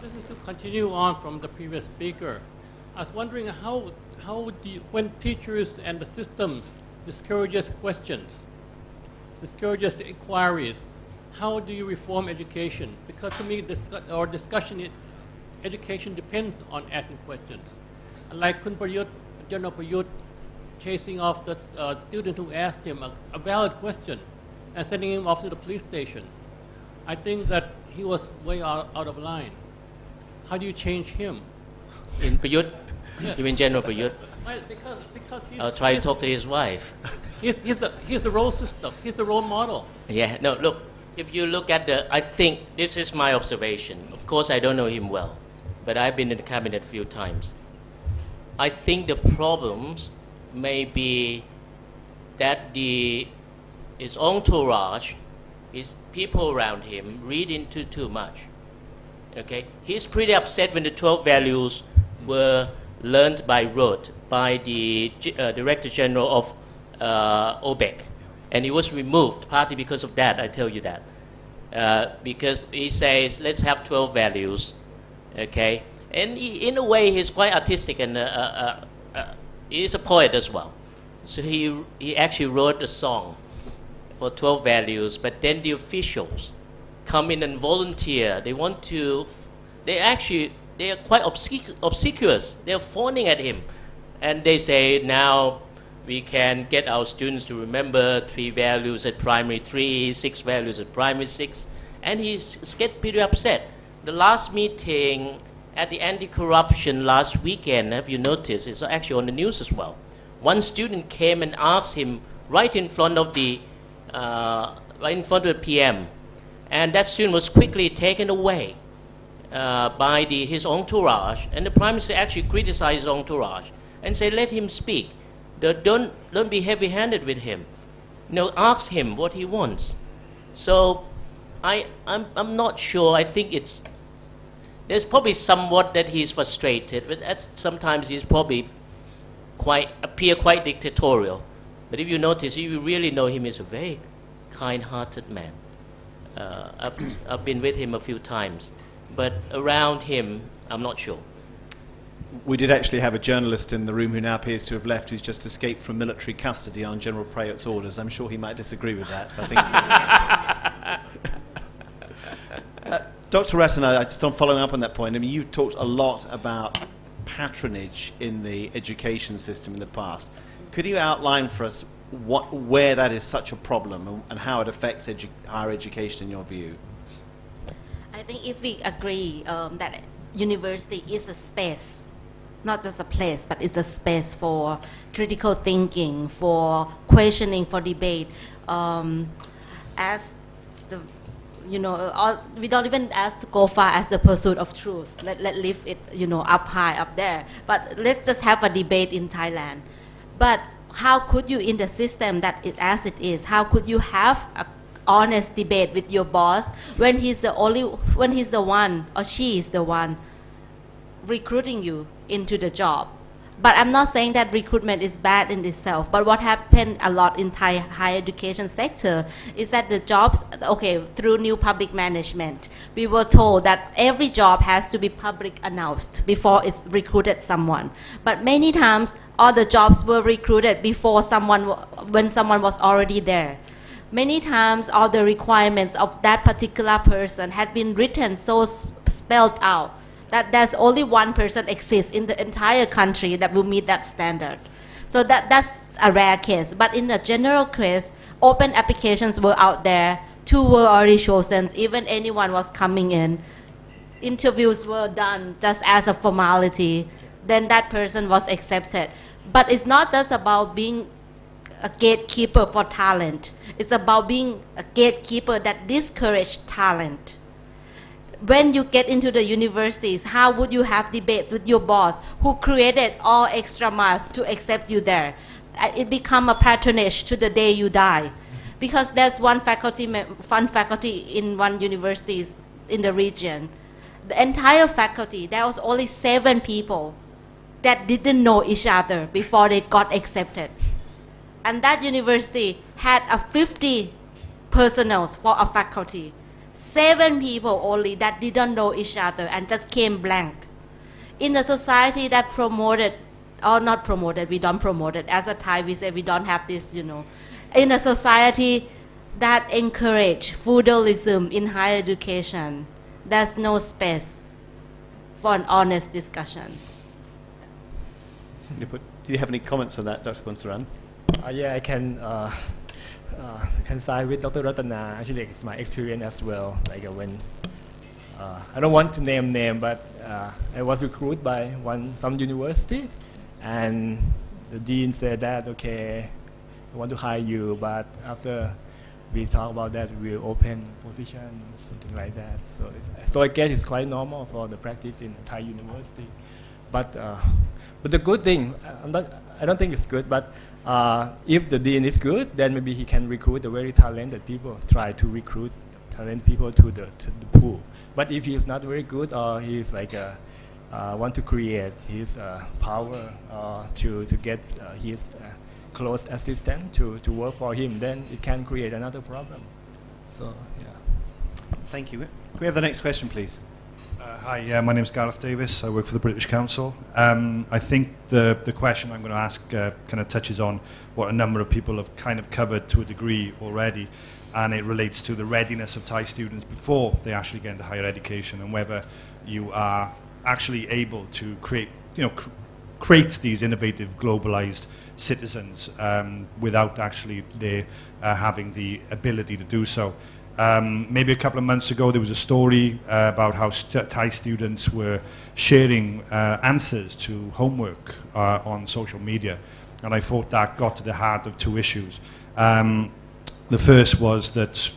This is to continue on from the previous speaker. I was wondering when teachers and the system discourages questions, discourages inquiries, how do you reform education? Because to me, education depends on asking questions. Like Kun Prayut, General Prayut, chasing off the student who asked him a valid question and sending him off to the police station. I think that he was way out of line. How do you change him? In Prayut? Yeah. You mean General Prayut? Well, because I'll try to talk to his wife. He's the role system. He's the role model. Yeah, no, look, if you look at I think this is my observation. Of course, I don't know him well, but I've been in the cabinet a few times. I think the problems may be that his entourage, his people around him, read into too much. Okay, he's pretty upset when the 12 values were learned by rote by the Director General of OBEC, and he was removed partly because of that. I tell you that because he says let's have 12 values, okay, and in a way he's quite artistic and he's a poet as well. So he actually wrote a song for 12 values, but then the officials come in and volunteer. They are quite obsequious. They're fawning at him. And they say, now we can get our students to remember 3 values at primary 3, 6 values at primary 6. And he's get pretty upset. The last meeting at the anti-corruption last weekend, have you noticed? It's actually on the news as well. One student came and asked him right in front of the PM. And that student was quickly taken away by his entourage, and the Prime Minister actually criticized his entourage and said, let him speak. Don't be heavy-handed with him. Ask him what he wants. So I'm not sure. I think there's probably somewhat that he's frustrated, but sometimes he's probably appear quite dictatorial. But if you notice, if you really know him, he's a very kind-hearted man. I've been with him a few times. But around him, I'm not sure. We did actually have a journalist in the room who now appears to have left, who's just escaped from military custody on General Prayut's orders. I'm sure he might disagree with that. I think Dr. Rattana, just on following up on that point, I mean, you've talked a lot about patronage in the education system in the past. Could you outline for us where that is such a problem and how it affects higher education in your view? I think if we agree that university is a space, not just a place, but it's a space for critical thinking, for questioning, for debate, as the we don't even ask to go far as the pursuit of truth. Let lift it, up high, up there. But let's just have a debate in Thailand. But how could you, in the system that as it is, how could you have a honest debate with your boss when he's the one or she is the one recruiting you into the job? But I'm not saying that recruitment is bad in itself. But what happened a lot in Thai higher education sector is that the jobs, through new public management, we were told that every job has to be public announced before it's recruited someone. But many times, all the jobs were recruited before when someone was already there. Many times, all the requirements of that particular person had been written so spelled out that there's only one person exists in the entire country that will meet that standard. So that's a rare case. But in a general case, open applications were out there, 2 were already chosen, even anyone was coming in. Interviews were done just as a formality, then that person was accepted. But it's not just about being a gatekeeper for talent. It's about being a gatekeeper that discourages talent. When you get into the universities, how would you have debates with your boss who created all extra miles to accept you there? It become a patronage to the day you die. Because there's one faculty in one university in the region. The entire faculty, there was only 7 people that didn't know each other before they got accepted. And that university had a 50 personnel for a faculty. 7 people only that didn't know each other and just came blank. In a society that promoted, or not promoted, we don't promote it. As a Thai, we say we don't have this, In a society that encourage feudalism in higher education, there's no space for an honest discussion. Do you have any comments on that, Dr. Kunsaran? Yeah, I can side with Dr. Rattana. Actually, it's my experience as well. Like when I don't want to name, but I was recruited by some university, and the dean said that I want to hire you, but after we talk about that, we'll open position, something like that. So I guess it's quite normal for the practice in Thai university. But the good thing, I don't think it's good, but if the dean is good, then maybe he can recruit the very talented people, try to recruit talented people to the pool. But if he's not very good, or he's want to create his power to get his close assistant to work for him, then it can create another problem. So, yeah. Thank you. Can we have the next question, please? Hi, my name is Gareth Davis. I work for the British Council. I think the question I'm going to ask kind of touches on what a number of people have kind of covered to a degree already, and it relates to the readiness of Thai students before they actually get into higher education, and whether you are actually able to create these innovative, globalized citizens without actually they having the ability to do so. Maybe a couple of months ago, there was a story about how Thai students were sharing answers to homework on social media. And I thought that got to the heart of 2 issues. The first was that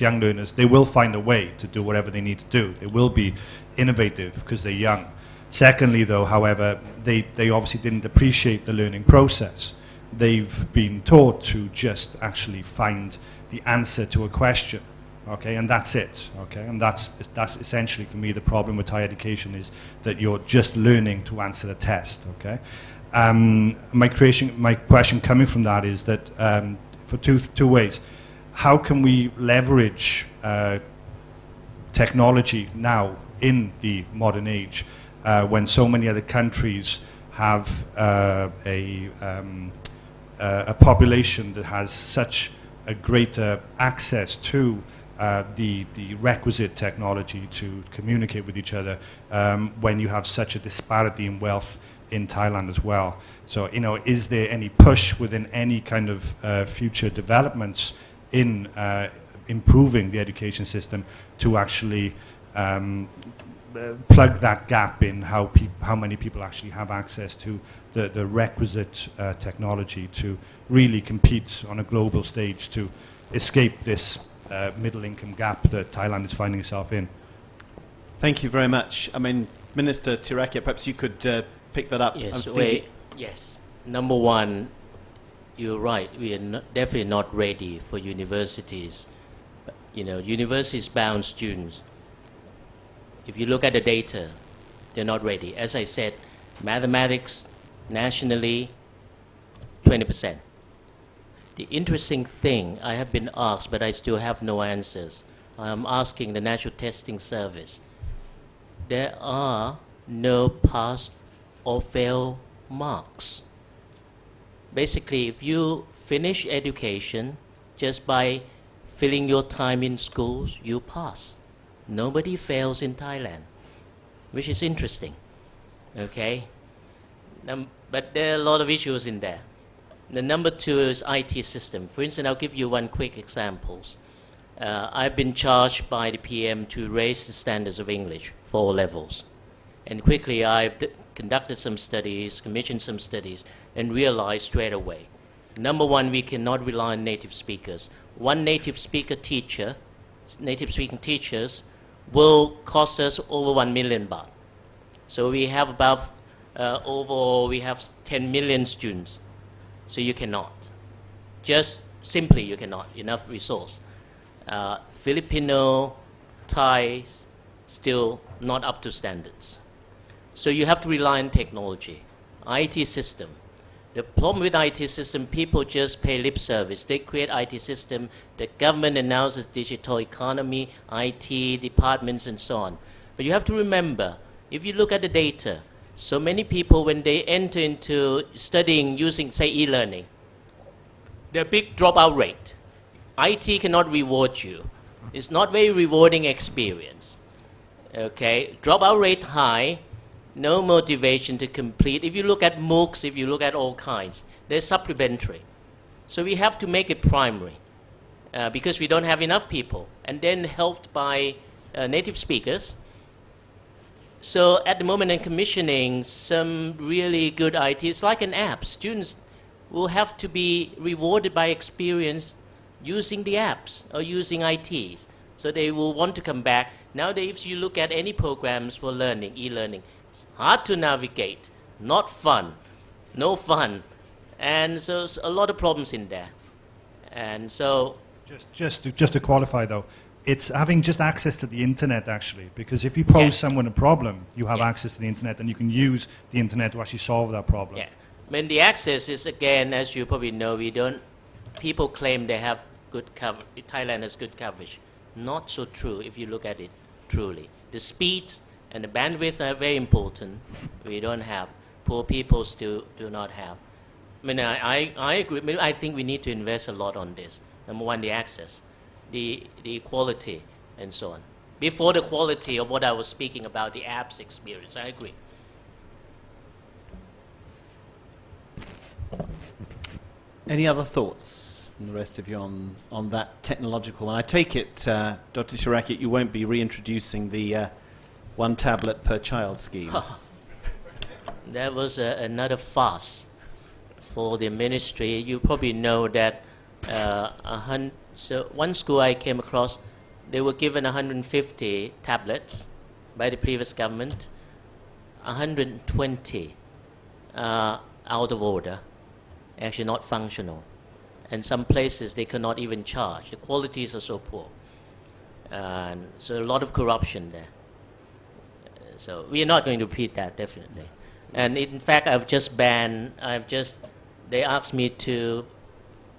young learners, they will find a way to do whatever they need to do. They will be innovative because they're young. Secondly, though, however, they obviously didn't appreciate the learning process. They've been taught to just actually find the answer to a question, and that's it, and that's essentially for me the problem with Thai education, is that you're just learning to answer the test, My question coming from that is that for two ways, how can we leverage technology now in the modern age when so many other countries have a population that has such a greater access to the requisite technology to communicate with each other when you have such a disparity in wealth in Thailand as well. So, is there any push within any kind of future developments in improving the education system to actually plug that gap in how many people actually have access to the requisite technology to really compete on a global stage to escape this middle income gap that Thailand is finding itself in? Thank you very much. I mean, Minister Tirakia, perhaps you could pick that up. Yes, yes. Number one, you're right. We are definitely not ready for universities. Universities bound students. If you look at the data, they're not ready. As I said, mathematics nationally, 20%. The interesting thing, I have been asked, but I still have no answers. I'm asking the National Testing Service. There are no pass or fail marks. Basically, if you finish education just by filling your time in schools, you pass. Nobody fails in Thailand, which is interesting, okay? But there are a lot of issues in there. The number two is IT system. For instance, I'll give you one quick example. I've been charged by the PM to raise the standards of English for all levels. And quickly I've conducted some studies, commissioned some studies, and realized straight away. Number one, we cannot rely on native speakers. One native speaking teachers will cost us over 1 million baht. So we have about, overall, we have 10 million students. So you cannot. Just simply you cannot, enough resource. Filipino, Thai, still not up to standards. So you have to rely on technology. IT system. The problem with IT system, people just pay lip service. They create IT system, the government announces digital economy, IT departments and so on. But you have to remember, if you look at the data, so many people when they enter into studying using, say, e-learning, there's a big dropout rate. IT cannot reward you. It's not very rewarding experience. Okay, dropout rate high, no motivation to complete. If you look at MOOCs, if you look at all kinds, they're supplementary. So we have to make it primary because we don't have enough people. And then helped by native speakers. So at the moment in commissioning some really good IT, it's like an app. Students will have to be rewarded by experience using the apps or using ITs. So they will want to come back. Nowadays, if you look at any programs for learning, e-learning, hard to navigate, not fun, no fun, and so a lot of problems in there. And so, just to qualify though, it's having just access to the internet actually, because if you pose someone a problem, you have access to the internet, and you can use the internet to actually solve that problem. Yeah, when the access is again, as you probably know, people claim they have good coverage. Thailand has good coverage. Not so true if you look at it truly. The speed and the bandwidth are very important. We don't have. Poor people still do not have. I mean, I agree. I mean, I think we need to invest a lot on this. Number one, the access, the equality, and so on. Before the quality of what I was speaking about, the apps experience, I agree. Any other thoughts from the rest of you on that technological one? I take it, Dr. Shirakit, you won't be reintroducing the one tablet per child scheme. That was another farce for the ministry. You probably know that so one school I came across, they were given 150 tablets by the previous government, 120 out of order, actually not functional. And some places they cannot even charge. The qualities are so poor. And so a lot of corruption there. So we are not going to repeat that, definitely. And in fact, they asked me to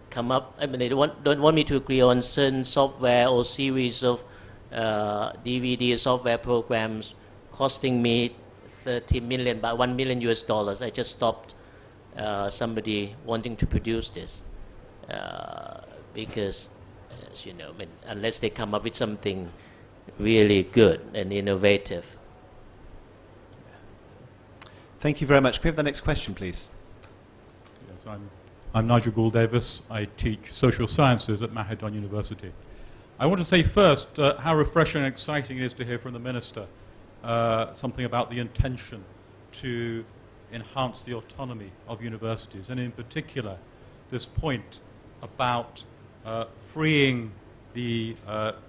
come up, I mean, they don't want me to agree on certain software or series of DVD software programs costing me 30 million, about $1 million US. I just stopped somebody wanting to produce this because years, unless they come up with something really good and innovative. Thank you very much. Can we have the next question, please? Yes, I'm Nigel Gould Davis. I teach social sciences at Mahidol University. I want to say first how refreshing and exciting it is to hear from the Minister something about the intention to enhance the autonomy of universities, and in particular this point about freeing the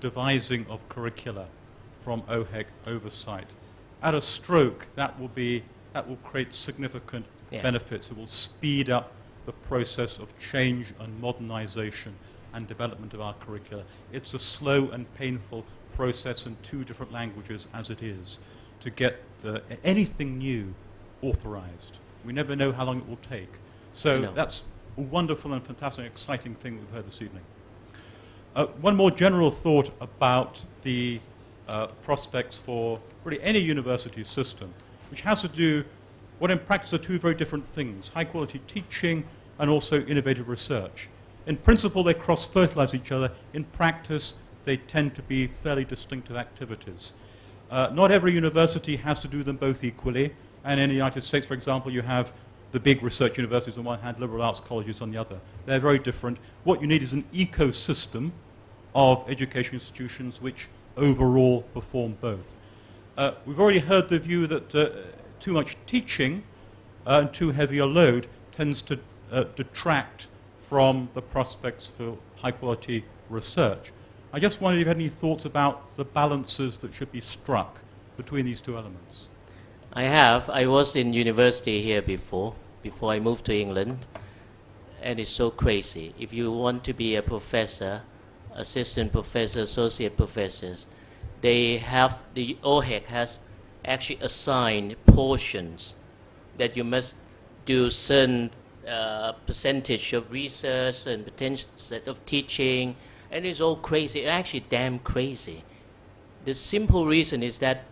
devising of curricula from OHEC oversight. At a stroke, that will create significant benefits. It will speed up the process of change and modernization and development of our curricula. It's a slow and painful process in 2 different languages as it is to get anything new authorized. We never know how long it will take. So that's a wonderful and fantastic, exciting thing we've heard this evening. One more general thought about the prospects for really any university system, which has to do, what in practice are 2 very different things: high quality teaching and also innovative research. In principle, they cross-fertilize each other. In practice, they tend to be fairly distinctive activities. Not every university has to do them both equally, and in the United States, for example, you have the big research universities on one hand, liberal arts colleges on the other. They're very different. What you need is an ecosystem of education institutions which overall perform both. We've already heard the view that too much teaching and too heavy a load tends to detract from the prospects for high-quality research. I just wondered if you had any thoughts about the balances that should be struck between these 2 elements. I have. I was in university here before I moved to England, and it's so crazy. If you want to be a professor, assistant professor, associate professors, the OHEC has actually assigned portions that you must do certain percentage of research and potential set of teaching, and it's all crazy. It's actually damn crazy. The simple reason is that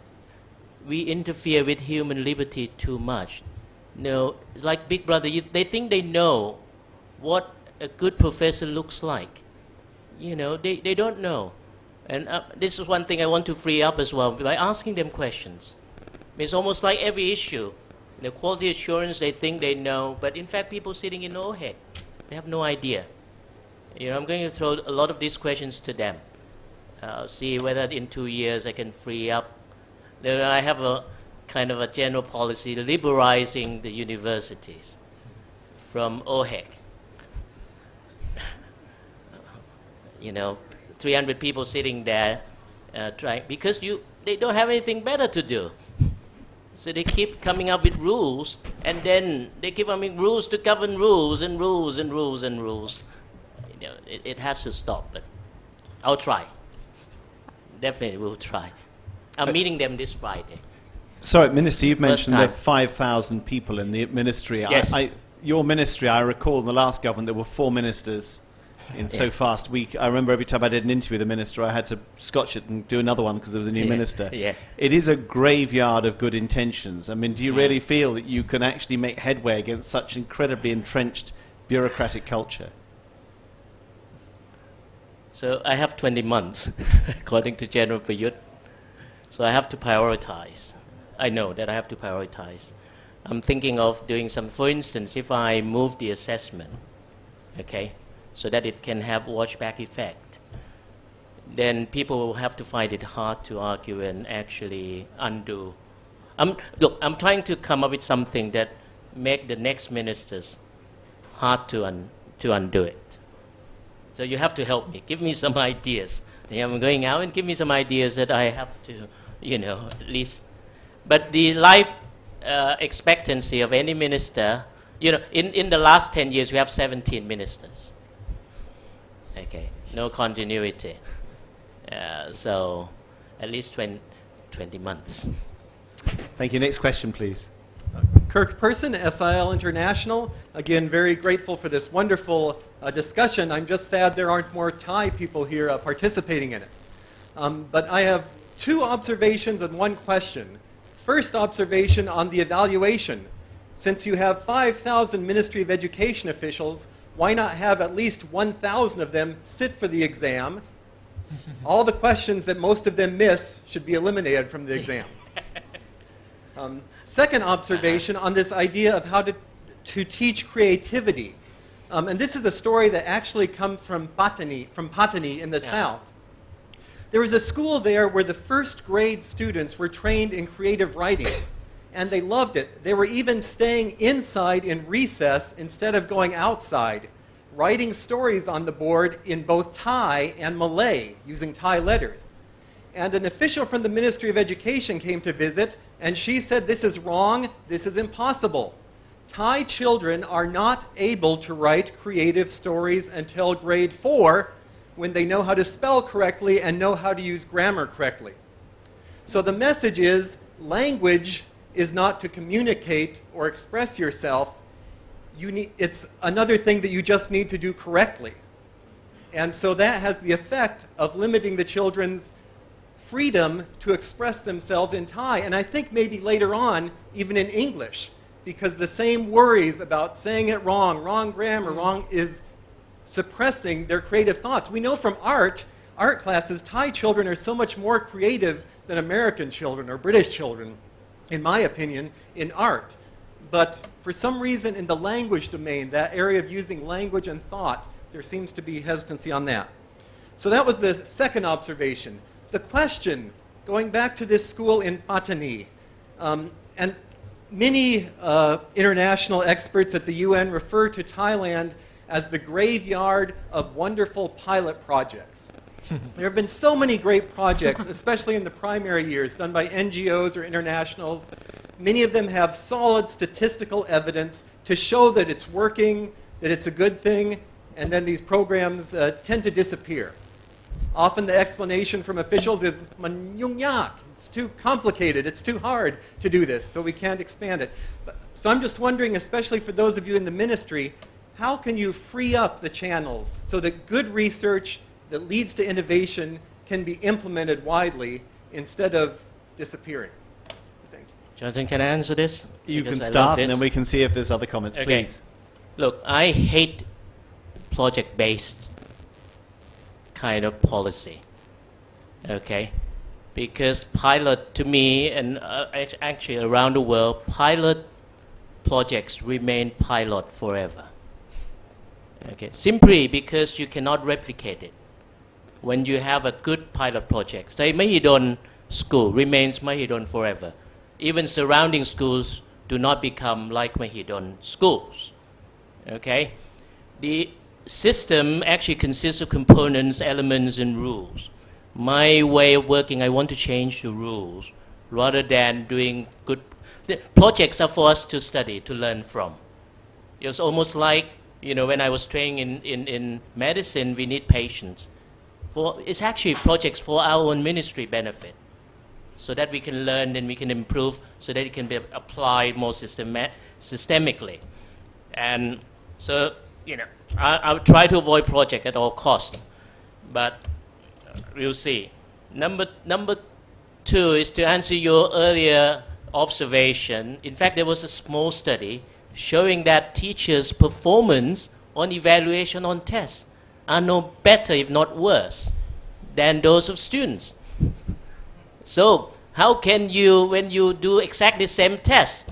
we interfere with human liberty too much. It's like Big Brother. They think they know what a good professor looks like. They don't know. And this is one thing I want to free up as well by asking them questions. It's almost like every issue. The quality assurance, they think they know, but in fact, people sitting in OHEC, they have no idea. I'm going to throw a lot of these questions to them. See whether in 2 years I can free up. I have a kind of a general policy liberalizing the universities from OHEC. 300 people sitting there trying, because they don't have anything better to do. So they keep coming up with rules, and then they keep coming rules to govern rules and rules and rules and rules. It has to stop, but I'll try. Definitely will try. I'm meeting them this Friday. Sorry, Minister, you've mentioned there are 5,000 people in the ministry. Yes. Your ministry, I recall in the last government there were 4 ministers in so fast week. I remember every time I did an interview with the minister, I had to scotch it and do another one because there was a new minister. Yeah. It is a graveyard of good intentions. I mean, do you really feel that you can actually make headway against such incredibly entrenched bureaucratic culture? So I have 20 months, according to General Prayut. So I have to prioritize. I know that I have to prioritize. I'm thinking of doing some, for instance, if I move the assessment, so that it can have watchback effect, then people will have to find it hard to argue and actually undo. I'm trying to come up with something that make the next ministers hard to undo it. So you have to help me. Give me some ideas. I'm going out and give me some ideas that I have to, at least. But the life expectancy of any minister, in the last 10 years, we have 17 ministers. No continuity. So at least 20 months. Thank you. Next question, please. Kirk Person, SIL International. Again, very grateful for this wonderful discussion. I'm just sad there aren't more Thai people here participating in it. But I have 2 observations and 1 question. First observation on the evaluation. Since you have 5,000 Ministry of Education officials, why not have at least 1,000 of them sit for the exam? All the questions that most of them miss should be eliminated from the exam. Second observation on this idea of how to teach creativity. And this is a story that actually comes from Patronage in the south. There was a school there where the first grade students were trained in creative writing, and they loved it. They were even staying inside in recess instead of going outside, writing stories on the board in both Thai and Malay using Thai letters. And an official from the Ministry of Education came to visit, and she said, "This is wrong, this is impossible. Thai children are not able to write creative stories until grade 4, when they know how to spell correctly and know how to use grammar correctly." So the message is, language is not to communicate or express yourself. It's another thing that you just need to do correctly. And so that has the effect of limiting the children's freedom to express themselves in Thai, and I think maybe later on, even in English, because the same worries about saying it wrong, wrong grammar, wrong, is suppressing their creative thoughts. We know from art classes, Thai children are so much more creative than American children or British children, in my opinion, in art. But for some reason in the language domain, that area of using language and thought, there seems to be hesitancy on that. So that was the second observation. The question, going back to this school in Patronage, and many international experts at the UN refer to Thailand as the graveyard of wonderful pilot projects. There have been so many great projects, especially in the primary years, done by NGOs or internationals. Many of them have solid statistical evidence to show that it's working, that it's a good thing, and then these programs tend to disappear. Often the explanation from officials is, "Man yung yak," it's too complicated, it's too hard to do this, so we can't expand it. So I'm just wondering, especially for those of you in the ministry, how can you free up the channels so that good research that leads to innovation can be implemented widely instead of disappearing? Thank you. Jonathan, can I answer this? You Because can I love start, this. and then we can see if there's other comments, Okay. please. Look, I hate project-based kind of policy, okay? Because pilot, to me, and actually around the world, pilot projects remain pilot forever. Okay, simply because you cannot replicate it. When you have a good pilot project, say Mahidol School remains Mahidol forever. Even surrounding schools do not become like Mahidol schools. Okay? The system actually consists of components, elements, and rules. My way of working, I want to change the rules rather than doing good. The projects are for us to study, to learn from. It's almost like, you know, when I was training in medicine, we need patients. It's actually projects for our own ministry benefit, so that we can learn and we can improve, so that it can be applied more systemically. And so, you know, I would try to avoid project at all costs, but we'll see. Number two is to answer your earlier observation. In fact, there was a small study showing that teachers' performance on evaluation on tests are no better, if not worse, than those of students. So how can you, when you do exactly the same test,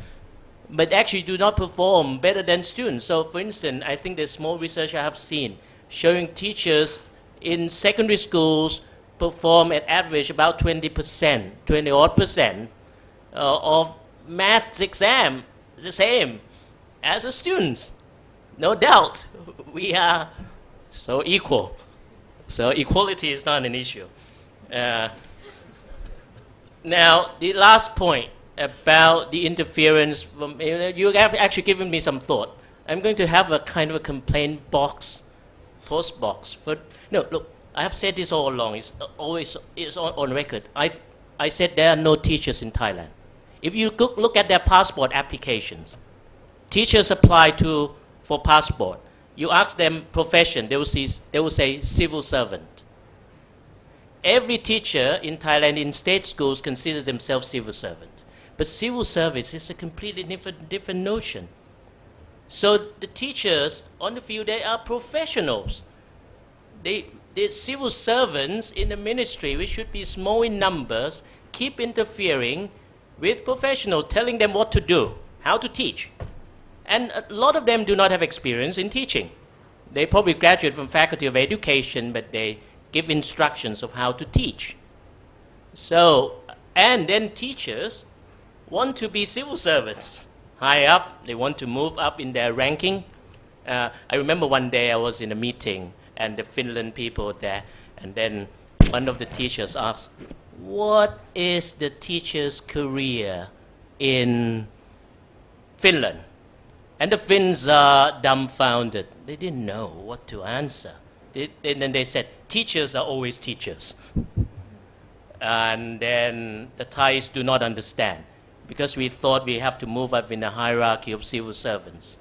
but actually do not perform better than students? So for instance, I think there's small research I have seen showing teachers in secondary schools perform at average about 20%, 20-odd% of maths exam, the same as the students. No doubt, we are so equal. So equality is not an issue. Now, the last point about the interference from, you have actually given me some thought. I'm going to have a kind of a complaint box, post box. No, look, I have said this all along. It's always on record. I said there are no teachers in Thailand. If you look at their passport applications, teachers apply for passport. You ask them profession, they will say civil servant. Every teacher in Thailand in state schools considers themselves civil servant. But civil service is a completely different notion. So the teachers on the field, they are professionals. The civil servants in the ministry, which should be small in numbers, keep interfering with professionals, telling them what to do, how to teach. And a lot of them do not have experience in teaching. They probably graduate from Faculty of Education, but they give instructions of how to teach. So, and then teachers want to be civil servants. High up, they want to move up in their ranking. I remember one day I was in a meeting and the Finland people were there, and then one of the teachers asked, what is the teacher's career in Finland? And the Finns are dumbfounded. They didn't know what to answer. Then they said, teachers are always teachers. And then the Thais do not understand, because we thought we have to move up in the hierarchy of civil servants.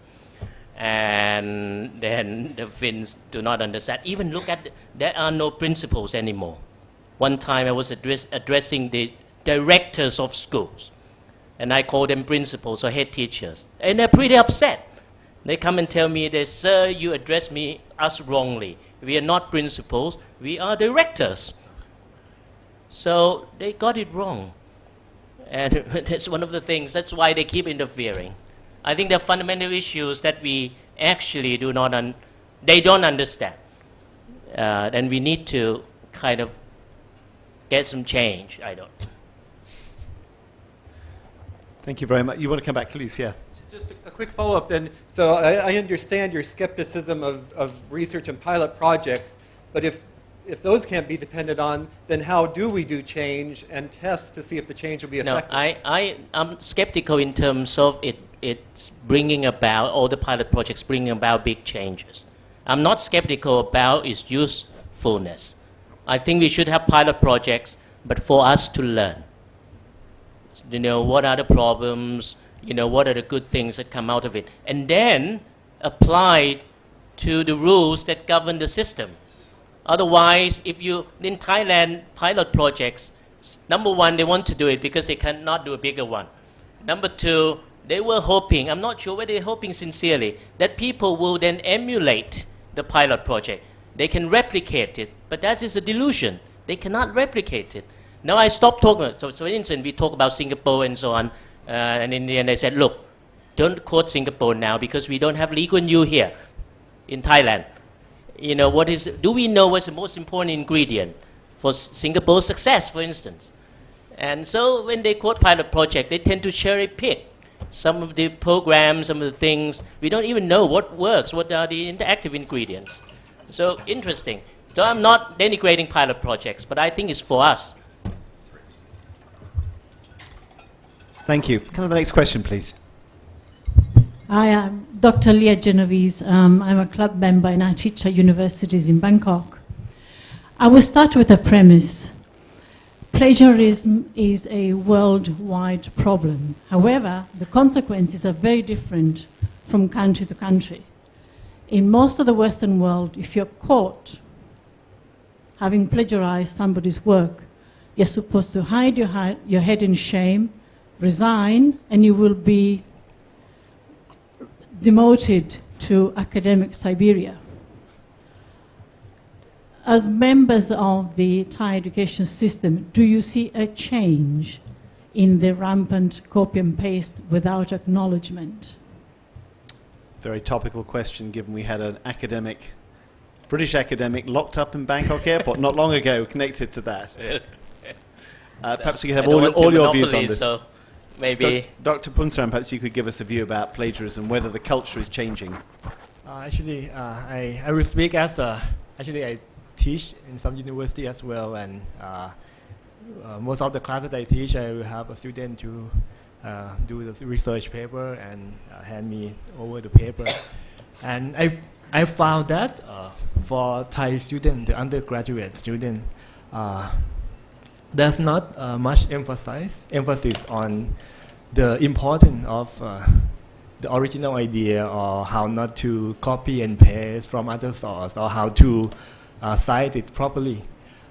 And then the Finns do not understand. Even look at, there are no principals anymore. One time I was addressing the directors of schools, and I call them principals or head teachers. And they're pretty upset. They come and tell me, sir, you address us wrongly. We are not principals, we are directors. So they got it wrong. And that's one of the things, that's why they keep interfering. I think there are fundamental issues that we actually they don't understand. And we need to kind of get some change, I don't. Thank you very much. You want to come back, please? Yeah. Just a quick follow-up then. So I understand your skepticism of research and pilot projects, but if those can't be depended on, then how do we do change and test to see if the change will be effective? No, I'm skeptical in terms of it's bringing about, all the pilot projects bringing about big changes. I'm not skeptical about its usefulness. I think we should have pilot projects, but for us to learn. You know, what are the problems? You know, what are the good things that come out of it? And then apply to the rules that govern the system. Otherwise, in Thailand, pilot projects, number one, they want to do it because they cannot do a bigger one. Number two, they were hoping, I'm not sure whether they're hoping sincerely, that people will then emulate the pilot project. They can replicate it, but that is a delusion. They cannot replicate it. Now I stopped talking. So for instance, we talk about Singapore and so on, and in the end they said, look, don't quote Singapore now because we don't have Lee Kuan Yew here in Thailand. You know, do we know what's the most important ingredient for Singapore's success, for instance? And so when they quote pilot project, they tend to cherry pick some of the programs, some of the things. We don't even know what works, what are the interactive ingredients. So interesting. So I'm not denigrating pilot projects, but I think it's for us. Thank you. Come to the next question, please. I am Dr. Leah Genovese. I'm a club member and I teach at universities in Bangkok. I will start with a premise. Plagiarism is a worldwide problem. However, the consequences are very different from country to country. In most of the Western world, if you're caught having plagiarized somebody's work, you're supposed to hide your head in shame, resign, and you will be demoted to academic Siberia. As members of the Thai education system, do you see a change in the rampant copy and paste without acknowledgement? Very topical question, given we had an British academic locked up in Bangkok airport not long ago connected to that. Perhaps we could have all your views on this. So maybe Dr. Punsaran, perhaps you could give us a view about plagiarism, whether the culture is changing. I will speak as I teach in some university as well, and most of the classes I teach, I will have a student to do the research paper and hand me over the paper. And I found that for Thai students, the undergraduate student, there's not much emphasis on the importance of the original idea, or how not to copy and paste from other sources, or how to cite it properly.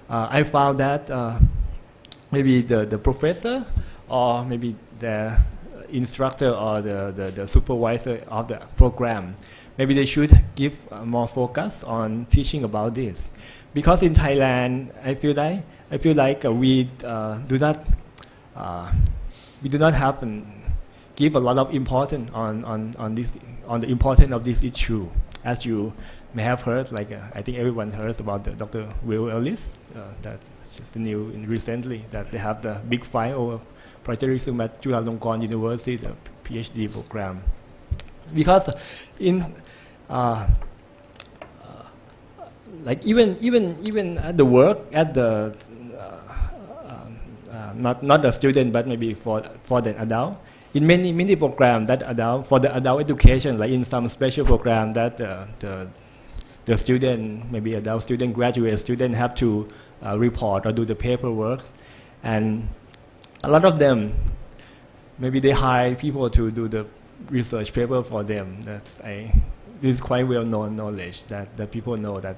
I found that maybe the professor, or maybe the instructor or the supervisor of the program, maybe they should give more focus on teaching about this. Because in Thailand, I feel like we do not have give a lot of importance on the importance of this issue. As you may have heard, like I think everyone heard about the Dr. Will Ellis, that just new recently that they have the big fight over plagiarism at Chulalongkorn University, the PhD program. Because in like even at the work at the not the student but maybe for the adult, in many programs that adult for the adult education, like in some special program that the student, maybe adult student, graduate student have to report or do the paperwork, and a lot of them maybe they hire people to do the research paper for them. This is quite well known knowledge that people know that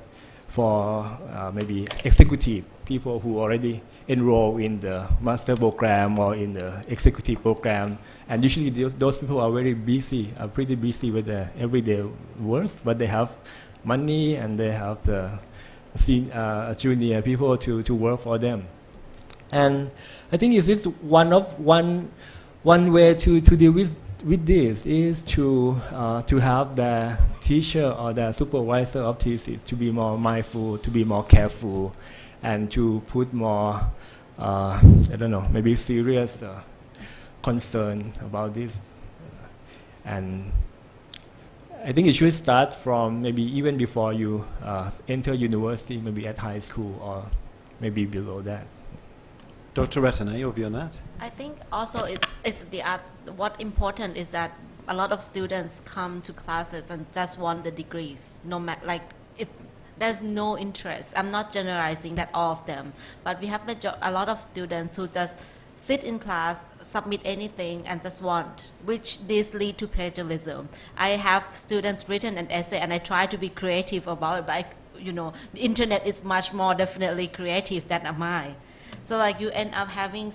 for maybe executive people who already enroll in the master program or in the executive program, and usually those people are very busy, are pretty busy with their everyday work, but they have money and they have the junior people to work for them. And I think this is one way to deal with this is to have the teacher or the supervisor of thesis to be more mindful, to be more careful, and to put more, I don't know, maybe serious concern about this. And I think it should start from maybe even before you enter university, maybe at high school or maybe below that. Dr. Rattana, your view on that? I think also what important is that a lot of students come to classes and just want the degrees, no matter there's no interest. I'm not generalizing that all of them, but we have a lot of students who just sit in class, submit anything, and just want, which this lead to plagiarism. I have students written an essay, and I try to be creative about it, but the internet is much more definitely creative than am I. So like you end up having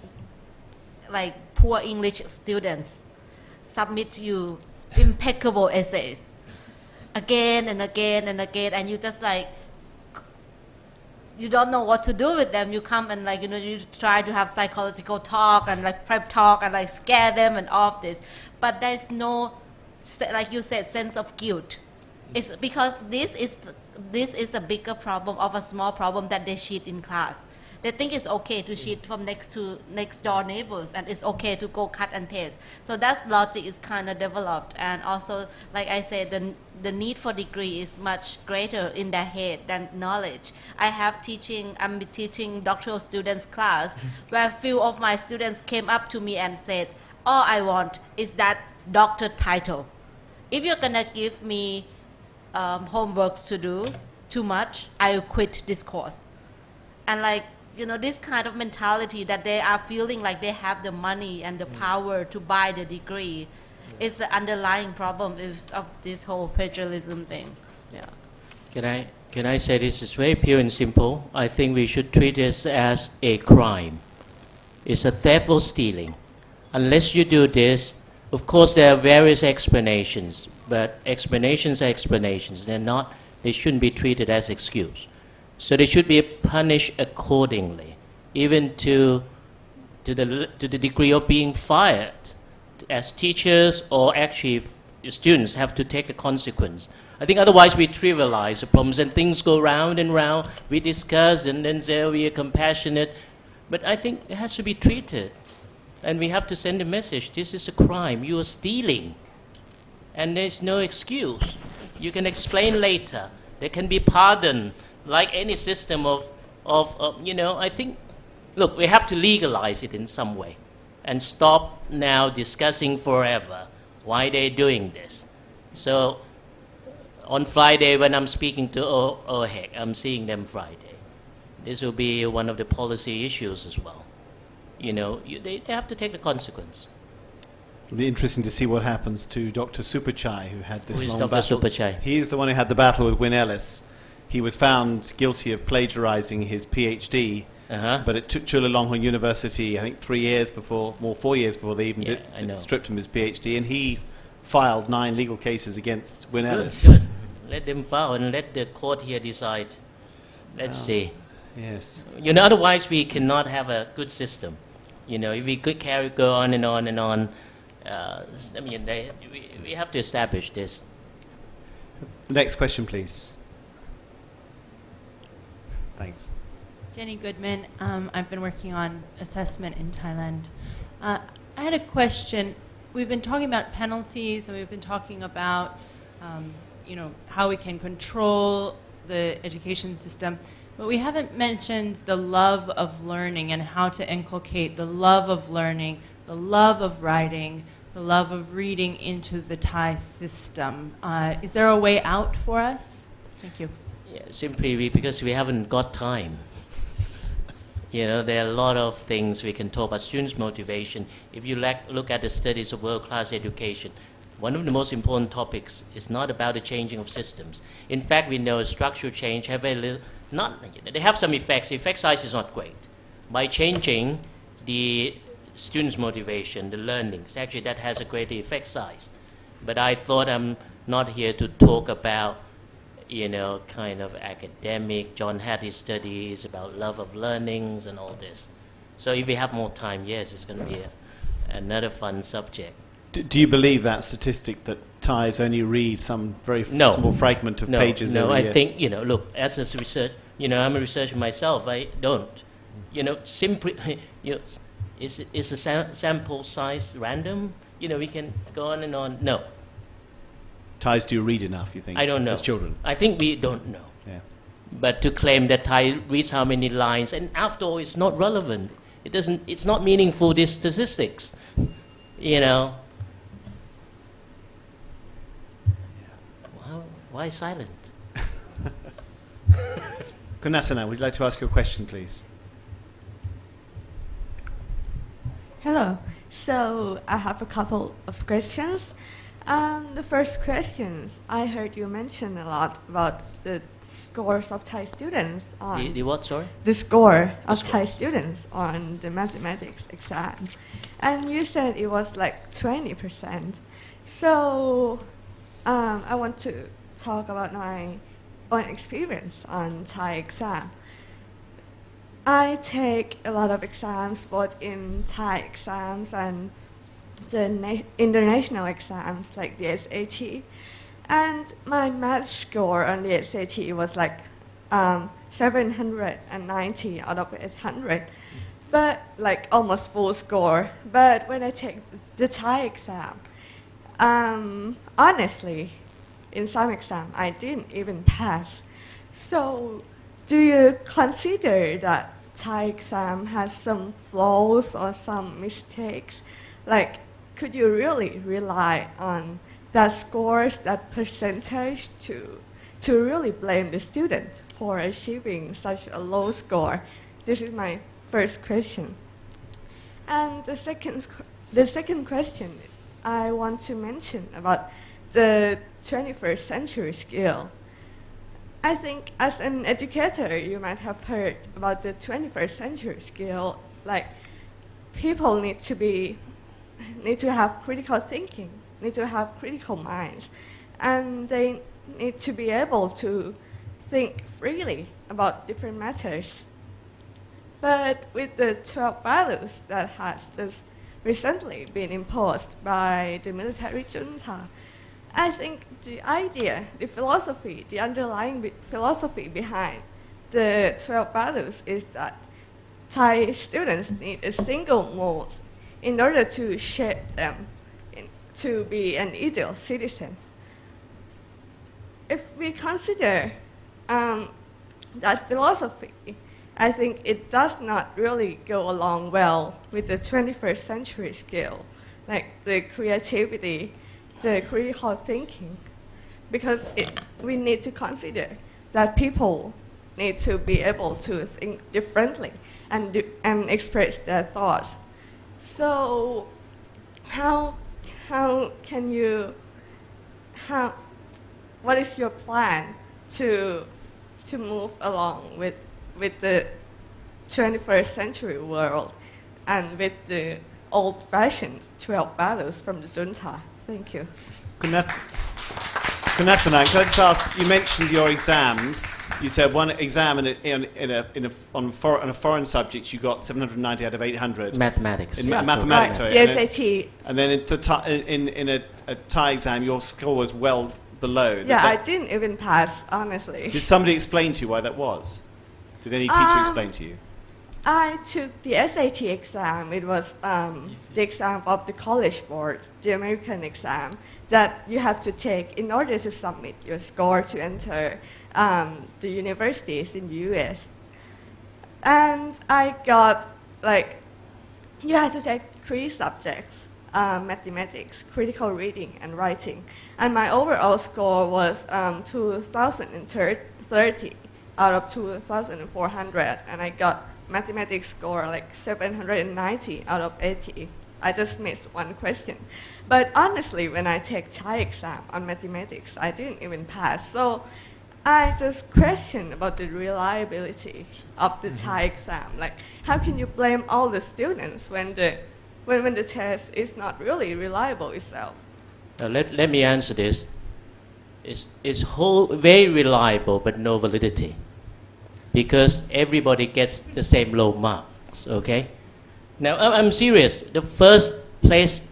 like poor English students submit you impeccable essays again and again and again, and you just like, you don't know what to do with them. You come and you try to have psychological talk and like prep talk and like scare them and all of this, but there's no, like you said, sense of guilt. It's because this is a bigger problem of a small problem that they cheat in class. They think it's okay to cheat from next door neighbors, and it's okay to go cut and paste. So that logic is kind of developed, and also, like I said, the need for degree is much greater in their head than knowledge. I'm teaching doctoral students class, where a few of my students came up to me and said, all I want is that doctor title. If you're gonna give me homeworks to do too much, I will quit this course. And this kind of mentality that they are feeling like they have the money and the power to buy the degree is the underlying problem of this whole plagiarism thing. Yeah. Can I say this is very pure and simple? I think we should treat this as a crime. It's a theft or stealing. Unless you do this, of course there are various explanations, but explanations are explanations. They shouldn't be treated as excuse. So they should be punished accordingly, even to the degree of being fired. As teachers or actually students have to take the consequence. I think otherwise we trivialize the problems and things go round and round. We discuss and then say we are compassionate. But I think it has to be treated. And we have to send a message. This is a crime. You are stealing. And there's no excuse. You can explain later. There can be pardon. Like any system I think, look, we have to legalize it in some way and stop now discussing forever why they're doing this. So on Friday when I'm speaking to OHEC, I'm seeing them Friday. This will be one of the policy issues as well. They have to take the consequence. It'll be interesting to see what happens to Dr. Superchai, who had this long Dr. battle. Superchai? He is the one who had the battle with Wynne Ellis. He was found guilty of plagiarizing his PhD But it took Chulalongkorn University, I think 3 years before, 4 years before they even stripped him his PhD, and he filed 9 legal cases against Wynne Ellis. Good. Let them file and let the court here decide. Let's see. Yes. You know, otherwise we cannot have a good system. You know, if we could go on and on and on, I mean, we have to establish this. The next question, please. Thanks. Jenny Goodman. I've been working on assessment in Thailand. I had a question. We've been talking about penalties, and we've been talking about, you know, how we can control the education system, but we haven't mentioned the love of learning and how to inculcate the love of learning, the love of writing, the love of reading into the Thai system. Is there a way out for us? Thank you. Yeah, simply because we haven't got time. You know, there are a lot of things we can talk about. Students' motivation. If you look at the studies of world-class education, one of the most important topics is not about the changing of systems. In fact, we know structural change have very little, they have some effects. The effect size is not great. By changing the students' motivation, the learnings, actually that has a greater effect size. But I thought I'm not here to talk about, you know, kind of academic. John had his studies about love of learnings and all this. So if we have more time, yes, it's going to be another fun subject. Do you believe that statistic that Thais only read some very small fragment of pages every year? No, I think, you know, look, as a research, you know, I'm a researcher myself, I don't. You know, simply, you know, is a sample size random? You know, we can go on and on. No. Thais do read enough, you think? I don't know. As children? I think we don't know. Yeah. But to claim that Thai reads how many lines, and after all, it's not relevant. It's not meaningful, these statistics. You know. Why silent? Rattana, would you like to ask your question, please? Hello. So I have a couple of questions. The first question, I heard you mention a lot about the scores of Thai students on... The what, sorry? The score of Thai students on the mathematics exam. And you said it was like 20%. So I want to talk about my own experience on Thai exam. I take a lot of exams, both in Thai exams and the international exams, like the SAT. And my math score on the SAT was like 790 out of 800, but like almost full score. But when I take the Thai exam, honestly, in some exam, I didn't even pass. So do you consider that Thai exam has some flaws or some mistakes? Like, could you really rely on that scores, that percentage to really blame the student for achieving such a low score? This is my first question. And the second question I want to mention about the 21st century skill. I think as an educator, you might have heard about the 21st century skill, like people need to have critical thinking, need to have critical minds, and they need to be able to think freely about different matters. But with the 12 values that has just recently been imposed by the military junta, I think the idea, the philosophy, the underlying philosophy behind the 12 values is that Thai students need a single mode in order to shape them to be an ideal citizen. If we consider that philosophy, I think it does not really go along well with the 21st century skill, like the creativity, the critical thinking, because we need to consider that people need to be able to think differently and express their thoughts. So what is your plan to move along with the 21st century world and with the old-fashioned 12 values from the junta. Thank you. Rattana, can I just ask, you mentioned your exams. You said one exam on a foreign subject you got 790 out of 800. Mathematics. Mathematics, right. sorry. GSAT. And then in a Thai exam, your score was well below. Yeah, I didn't even pass, honestly. Did somebody explain to you why that was? Did any teacher explain to you? I took the SAT exam. It was the exam of the College Board, the American exam, that you have to take in order to submit your score to enter the universities in the US. And I got, you had to take 3 subjects, mathematics, critical reading, and writing. And my overall score was 2,030 out of 2,400, and I got mathematics score 790 out of 80. I just missed one question. But honestly, when I take Thai exam on mathematics, I didn't even pass. So I just questioned about the reliability of the Thai exam. How can you blame all the students when the test is not really reliable itself? Let me answer this. It's very reliable, but no validity. Because everybody gets the same low marks, okay? Now, I'm serious. The first place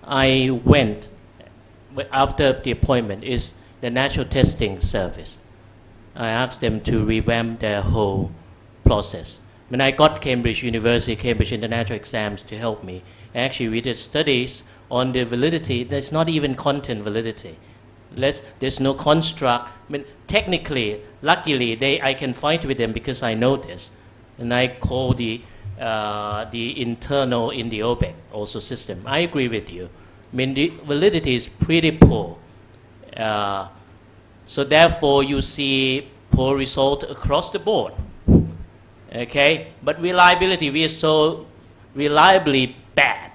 I went after the appointment is the National Testing Service. I asked them to revamp their whole process. When I got Cambridge University, Cambridge International Exams to help me, actually we did studies on the validity. There's not even content validity. There's no construct. Technically, luckily, I can fight with them because I know this. And I call the internal in the OBEC also system. I agree with you. The validity is pretty poor. So therefore, you see poor result across the board. Okay? But reliability, we are so reliably bad.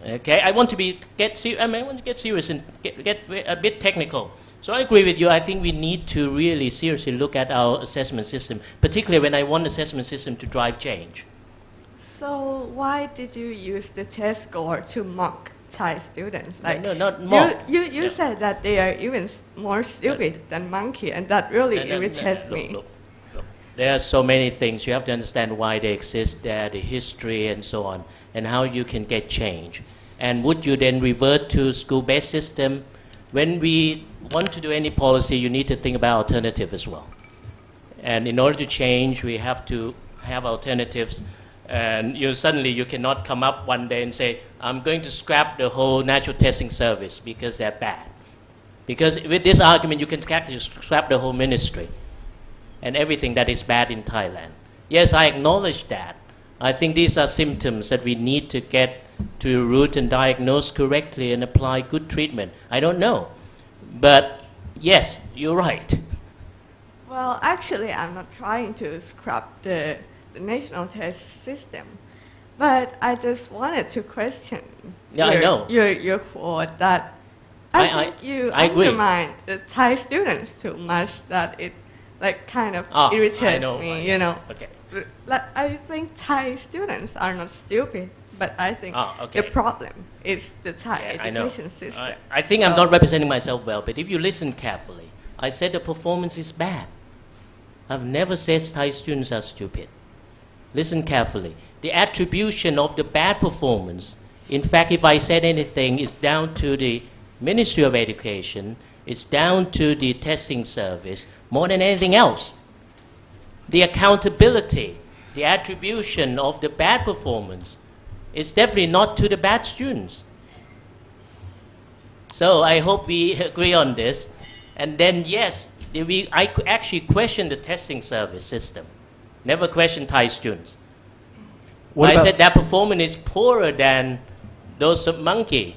Okay? I want to get serious and get a bit technical. So I agree with you. I think we need to really seriously look at our assessment system, particularly when I want assessment system to drive change. So why did you use the test score to mock Thai students? No, not mock. You said that they are even more stupid than monkey, and that really irritates me. Look. There are so many things. You have to understand why they exist, the history, and so on, and how you can get change. And would you then revert to school-based system? When we want to do any policy, you need to think about alternative as well. And in order to change, we have to have alternatives. And suddenly you cannot come up one day and say, I'm going to scrap the whole national testing service because they're bad. Because with this argument, you can actually scrap the whole ministry and everything that is bad in Thailand. Yes, I acknowledge that. I think these are symptoms that we need to get to root and diagnose correctly and apply good treatment. I don't know. But yes, you're right. Well, actually, I'm not trying to scrap the national test system. But I just wanted to question your quote that I think you undermined the Thai students too much, that it kind of irritates me, Okay. I think Thai students are not stupid, but I think the problem is the Thai education system. I think I'm not representing myself well, but if you listen carefully, I said the performance is bad. I've never said Thai students are stupid. Listen carefully. The attribution of the bad performance, in fact, if I said anything, is down to the Ministry of Education, it's down to the testing service, more than anything else. The accountability, the attribution of the bad performance is definitely not to the bad students. So I hope we agree on this. And then, yes, I actually question the testing service system. Never question Thai students. I said that performance is poorer than those of monkey.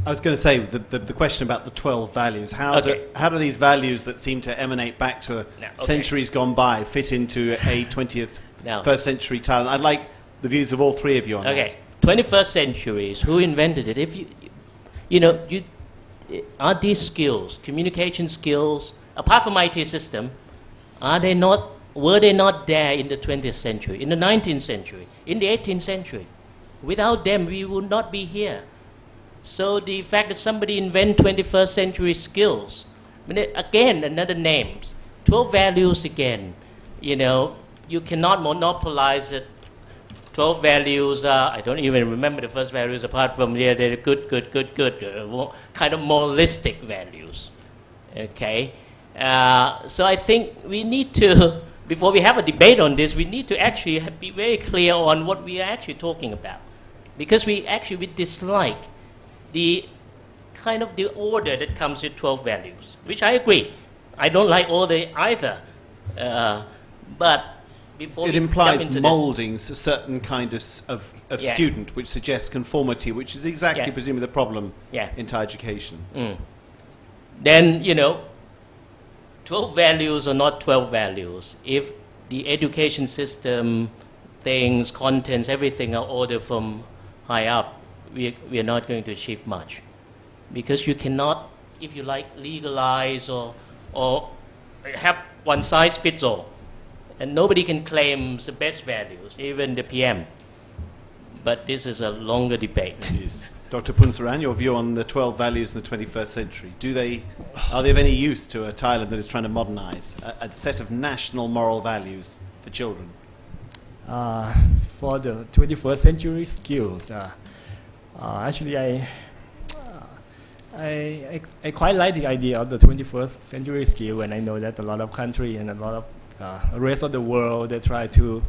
I was going to say the question about the 12 values. How do these values that seem to emanate back to centuries gone by fit into a 21st century Thailand? I'd like the views of all three of you on that. Okay, 21st centuries. Who invented it? If are these skills, communication skills, apart from IT system, are they not were they not there in the 20th century, in the 19th century, in the 18th century? Without them, we would not be here. So the fact that somebody invent 21st century skills, I mean, again, another names, 12 values again, you know, you cannot monopolize it. 12 values are, I don't even remember the first values apart from they're good, kind of moralistic values, okay? So I think we need to, before we have a debate on this, we need to actually be very clear on what we are actually talking about. Because we dislike the kind of the order that comes with 12 values, which I agree. I don't like order either. But before it we implies jump into moulding a certain kind of Yeah. student, which suggests conformity, which is exactly Yeah. presumably the problem Yeah. in Thai education. Then, you know, 12 values or not 12 values, if the education system, things, contents, everything are ordered from high up, we are not going to achieve much. Because you cannot, if you like, legalize or have one size fits all. And nobody can claim the best values, even the PM. But this is a longer debate. Yes. Dr. Punsaran, your view on the 12 values in the 21st century. Are they of any use to a Thailand that is trying to modernize a set of national moral values for children? For the 21st century skills, actually I quite like the idea of the 21st century skill, and I know that a lot of countries and a lot of rest of the world, they try to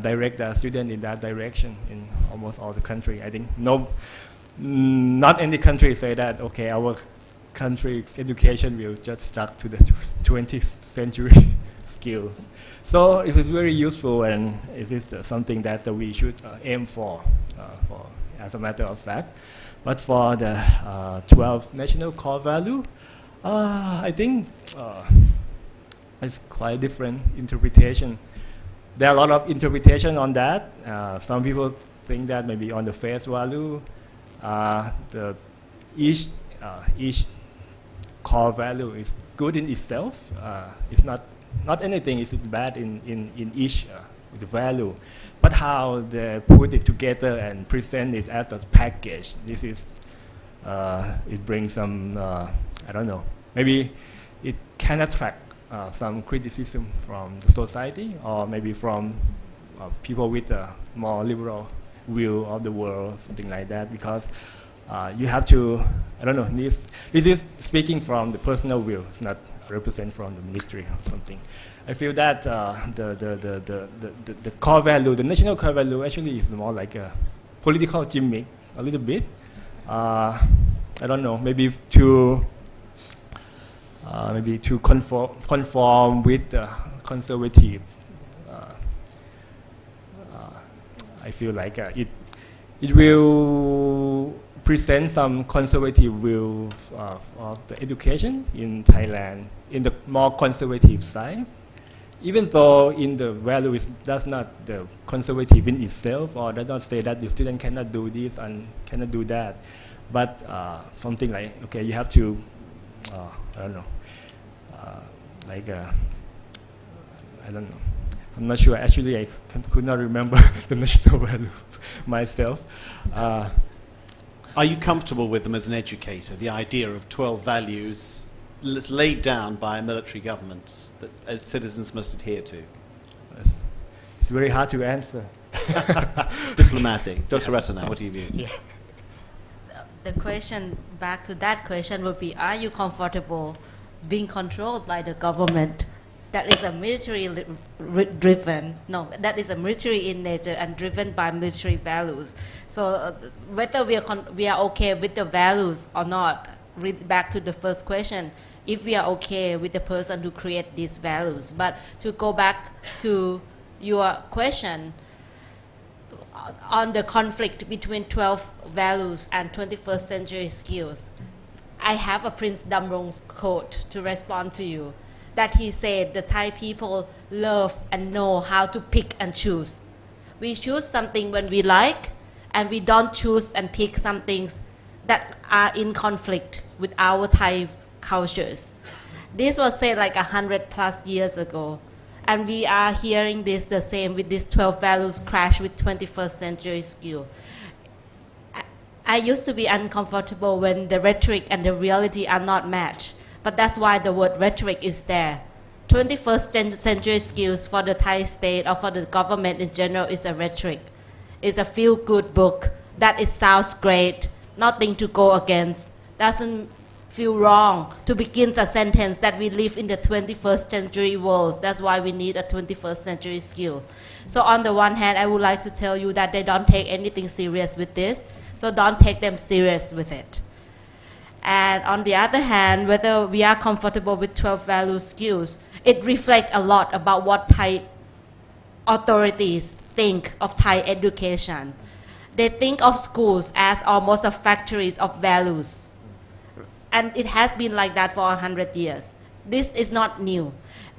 direct the student in that direction in almost all the country. I think not any country say that, okay, our country's education will just stuck to the 20th century skills. So it is very useful, and it is something that we should aim for, as a matter of fact. But for the 12 national core value, I think it's quite different interpretation. There are a lot of interpretation on that. Some people think that maybe on the face value, each core value is good in itself. It's not anything is bad in each the value, but how they put it together and present it as a package. This is it brings some I don't know. Maybe it can attract some criticism from the society, or maybe from people with a more liberal view of the world, something like that. Because you have to, I don't know. This is speaking from the personal view. It's not represent from the ministry or something. I feel that the core value, the national core value, actually is more like a political gimmick, a little bit. I don't know, maybe to conform with the conservative. I feel like it will present some conservative view of the education in Thailand, in the more conservative side. Even though in the value is that's not the conservative in itself, or does not say that the student cannot do this and cannot do that, but something like, okay, you have to, I don't know, I don't know. I'm not sure. Actually, I could not remember the national value myself. Are you comfortable with them as an educator, the idea of 12 values laid down by a military government that citizens must adhere to? It's very hard to answer. Diplomatic. Dr. Rattana, what do you view? Yeah. The question, back to that question, would be, are you comfortable being controlled by the government that is a military driven? No, that is a military in nature and driven by military values. So whether we are okay with the values or not, back to the first question, if we are okay with the person who create these values. But to go back to your question on the conflict between 12 values and 21st century skills, I have a Prince Damrong's quote to respond to you, that he said the Thai people love and know how to pick and choose. We choose something when we like, and we don't choose and pick some things that are in conflict with our Thai cultures. This was said like 100+ years ago. And we are hearing this the same with these 12 values crash with 21st century skill. I used to be uncomfortable when the rhetoric and the reality are not matched. But that's why the word rhetoric is there. 21st century skills for the Thai state or for the government in general is a rhetoric. It's a feel-good book that it sounds great, nothing to go against, doesn't feel wrong to begin a sentence that we live in the 21st century world. That's why we need a 21st century skill. So on the one hand, I would like to tell you that they don't take anything serious with this, so don't take them serious with it. And on the other hand, whether we are comfortable with 12 value skills, it reflects a lot about what Thai authorities think of Thai education. They think of schools as almost a factories of values. And it has been like that for 100 years. This is not new.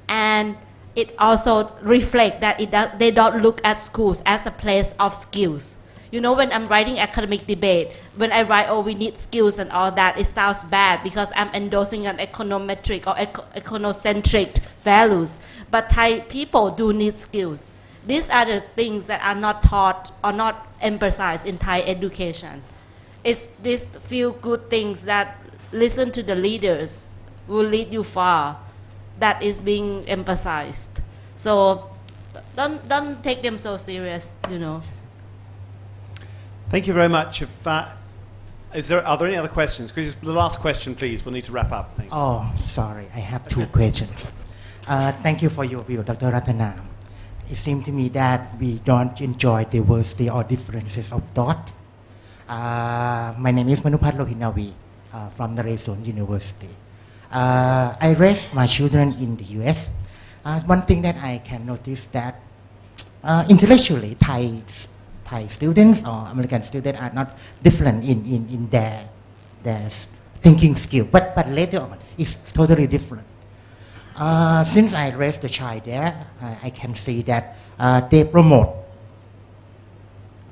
And it also reflects that they don't look at schools as a place of skills. You know, when I'm writing academic debate, when I write, oh, we need skills and all that, it sounds bad because I'm endorsing an econometric or econocentric values. But Thai people do need skills. These are the things that are not taught or not emphasized in Thai education. It's these few good things that listen to the leaders will lead you far that is being emphasized. So don't take them so serious, you know. Thank you very much. Are there any other questions? Could you just, the last question, please. We'll need to wrap up. Thanks. Oh, sorry. I have two questions. Thank you for your view, Dr. Rattana. It seems to me that we don't enjoy diversity or differences of thought. My name is Manupat Lohinawi from Naresuan University. I raised my children in the US. One thing that I can notice that intellectually Thai students or American students are not different in their thinking skill, but later on it's totally different. Since I raised the child there, I can see that they promote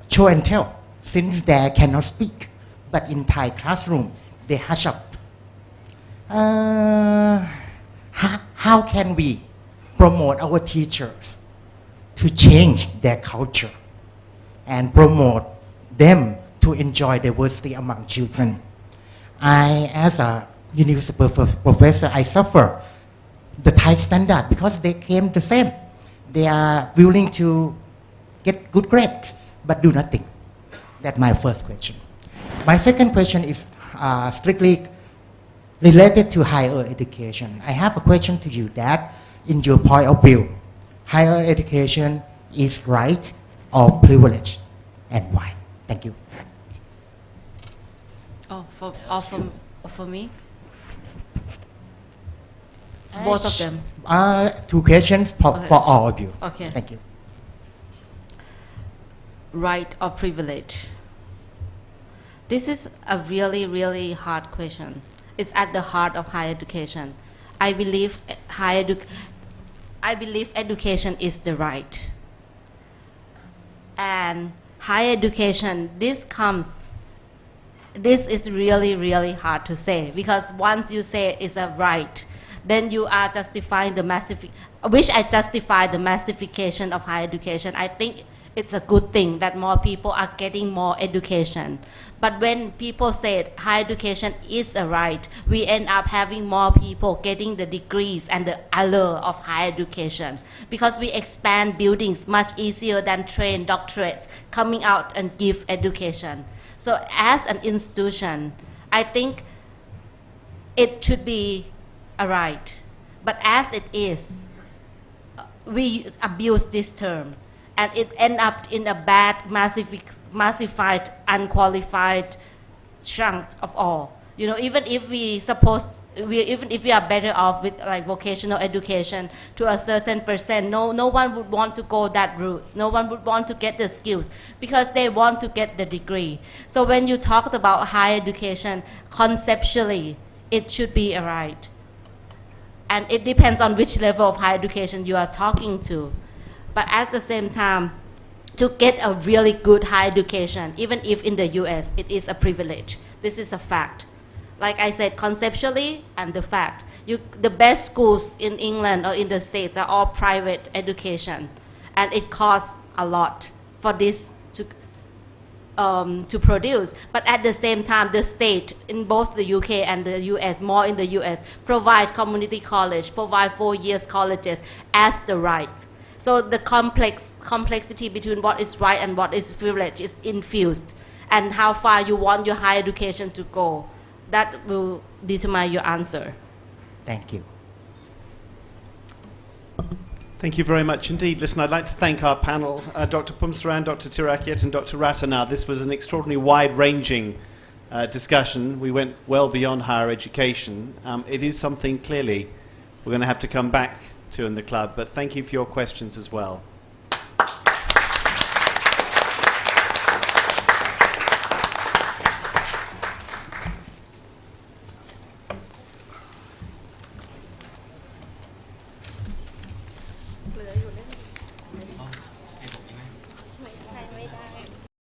show and tell since they cannot speak, but in Thai classroom they hush up. How can we promote our teachers to change their culture and promote them to enjoy diversity among children? I, as a university professor, I suffer the Thai standard because they came the same. They are willing to get good grades but do nothing. That's my first question. My second question is strictly related to higher education. I have a question to you that, in your point of view, higher education is right or privilege, and why? Thank you. Oh, for me? Both of them. Two questions for all of you. Okay. Thank you. Right or privilege? This is a really, really hard question. It's at the heart of higher education. I believe education is the right. And higher education, this is really, really hard to say, because once you say it's a right, then you are justifying the I justify the massification of higher education. I think it's a good thing that more people are getting more education. But when people say higher education is a right, we end up having more people getting the degrees and the allure of higher education, because we expand buildings much easier than train doctorates coming out and give education. So as an institution, I think it should be a right. But as it is, we abuse this term, and it ends up in a bad, massified, unqualified chunk of all. You know, even if we are better off with like vocational education to a certain percent, no one would want to go that route. No one would want to get the skills because they want to get the degree. So when you talked about higher education, conceptually, it should be a right. And it depends on which level of higher education you are talking to. But at the same time, to get a really good higher education, even if in the US, it is a privilege. This is a fact. Like I said, conceptually and the fact. The best schools in England or in the States are all private education, and it costs a lot for this to produce. But at the same time, the state in both the UK and the US, more in the US, provide community college, provide 4 years colleges as the right. So the complexity between what is right and what is privilege is infused, and how far you want your higher education to go. That will determine your answer. Thank you. Thank you very much indeed. Listen, I'd like to thank our panel, Dr. Pumsaran, Dr. Tirakiat, and Dr. Rattana. This was an extraordinarily wide-ranging discussion. We went well beyond higher education. It is something clearly we're going to have to come back to in the club, but thank you for your questions as well.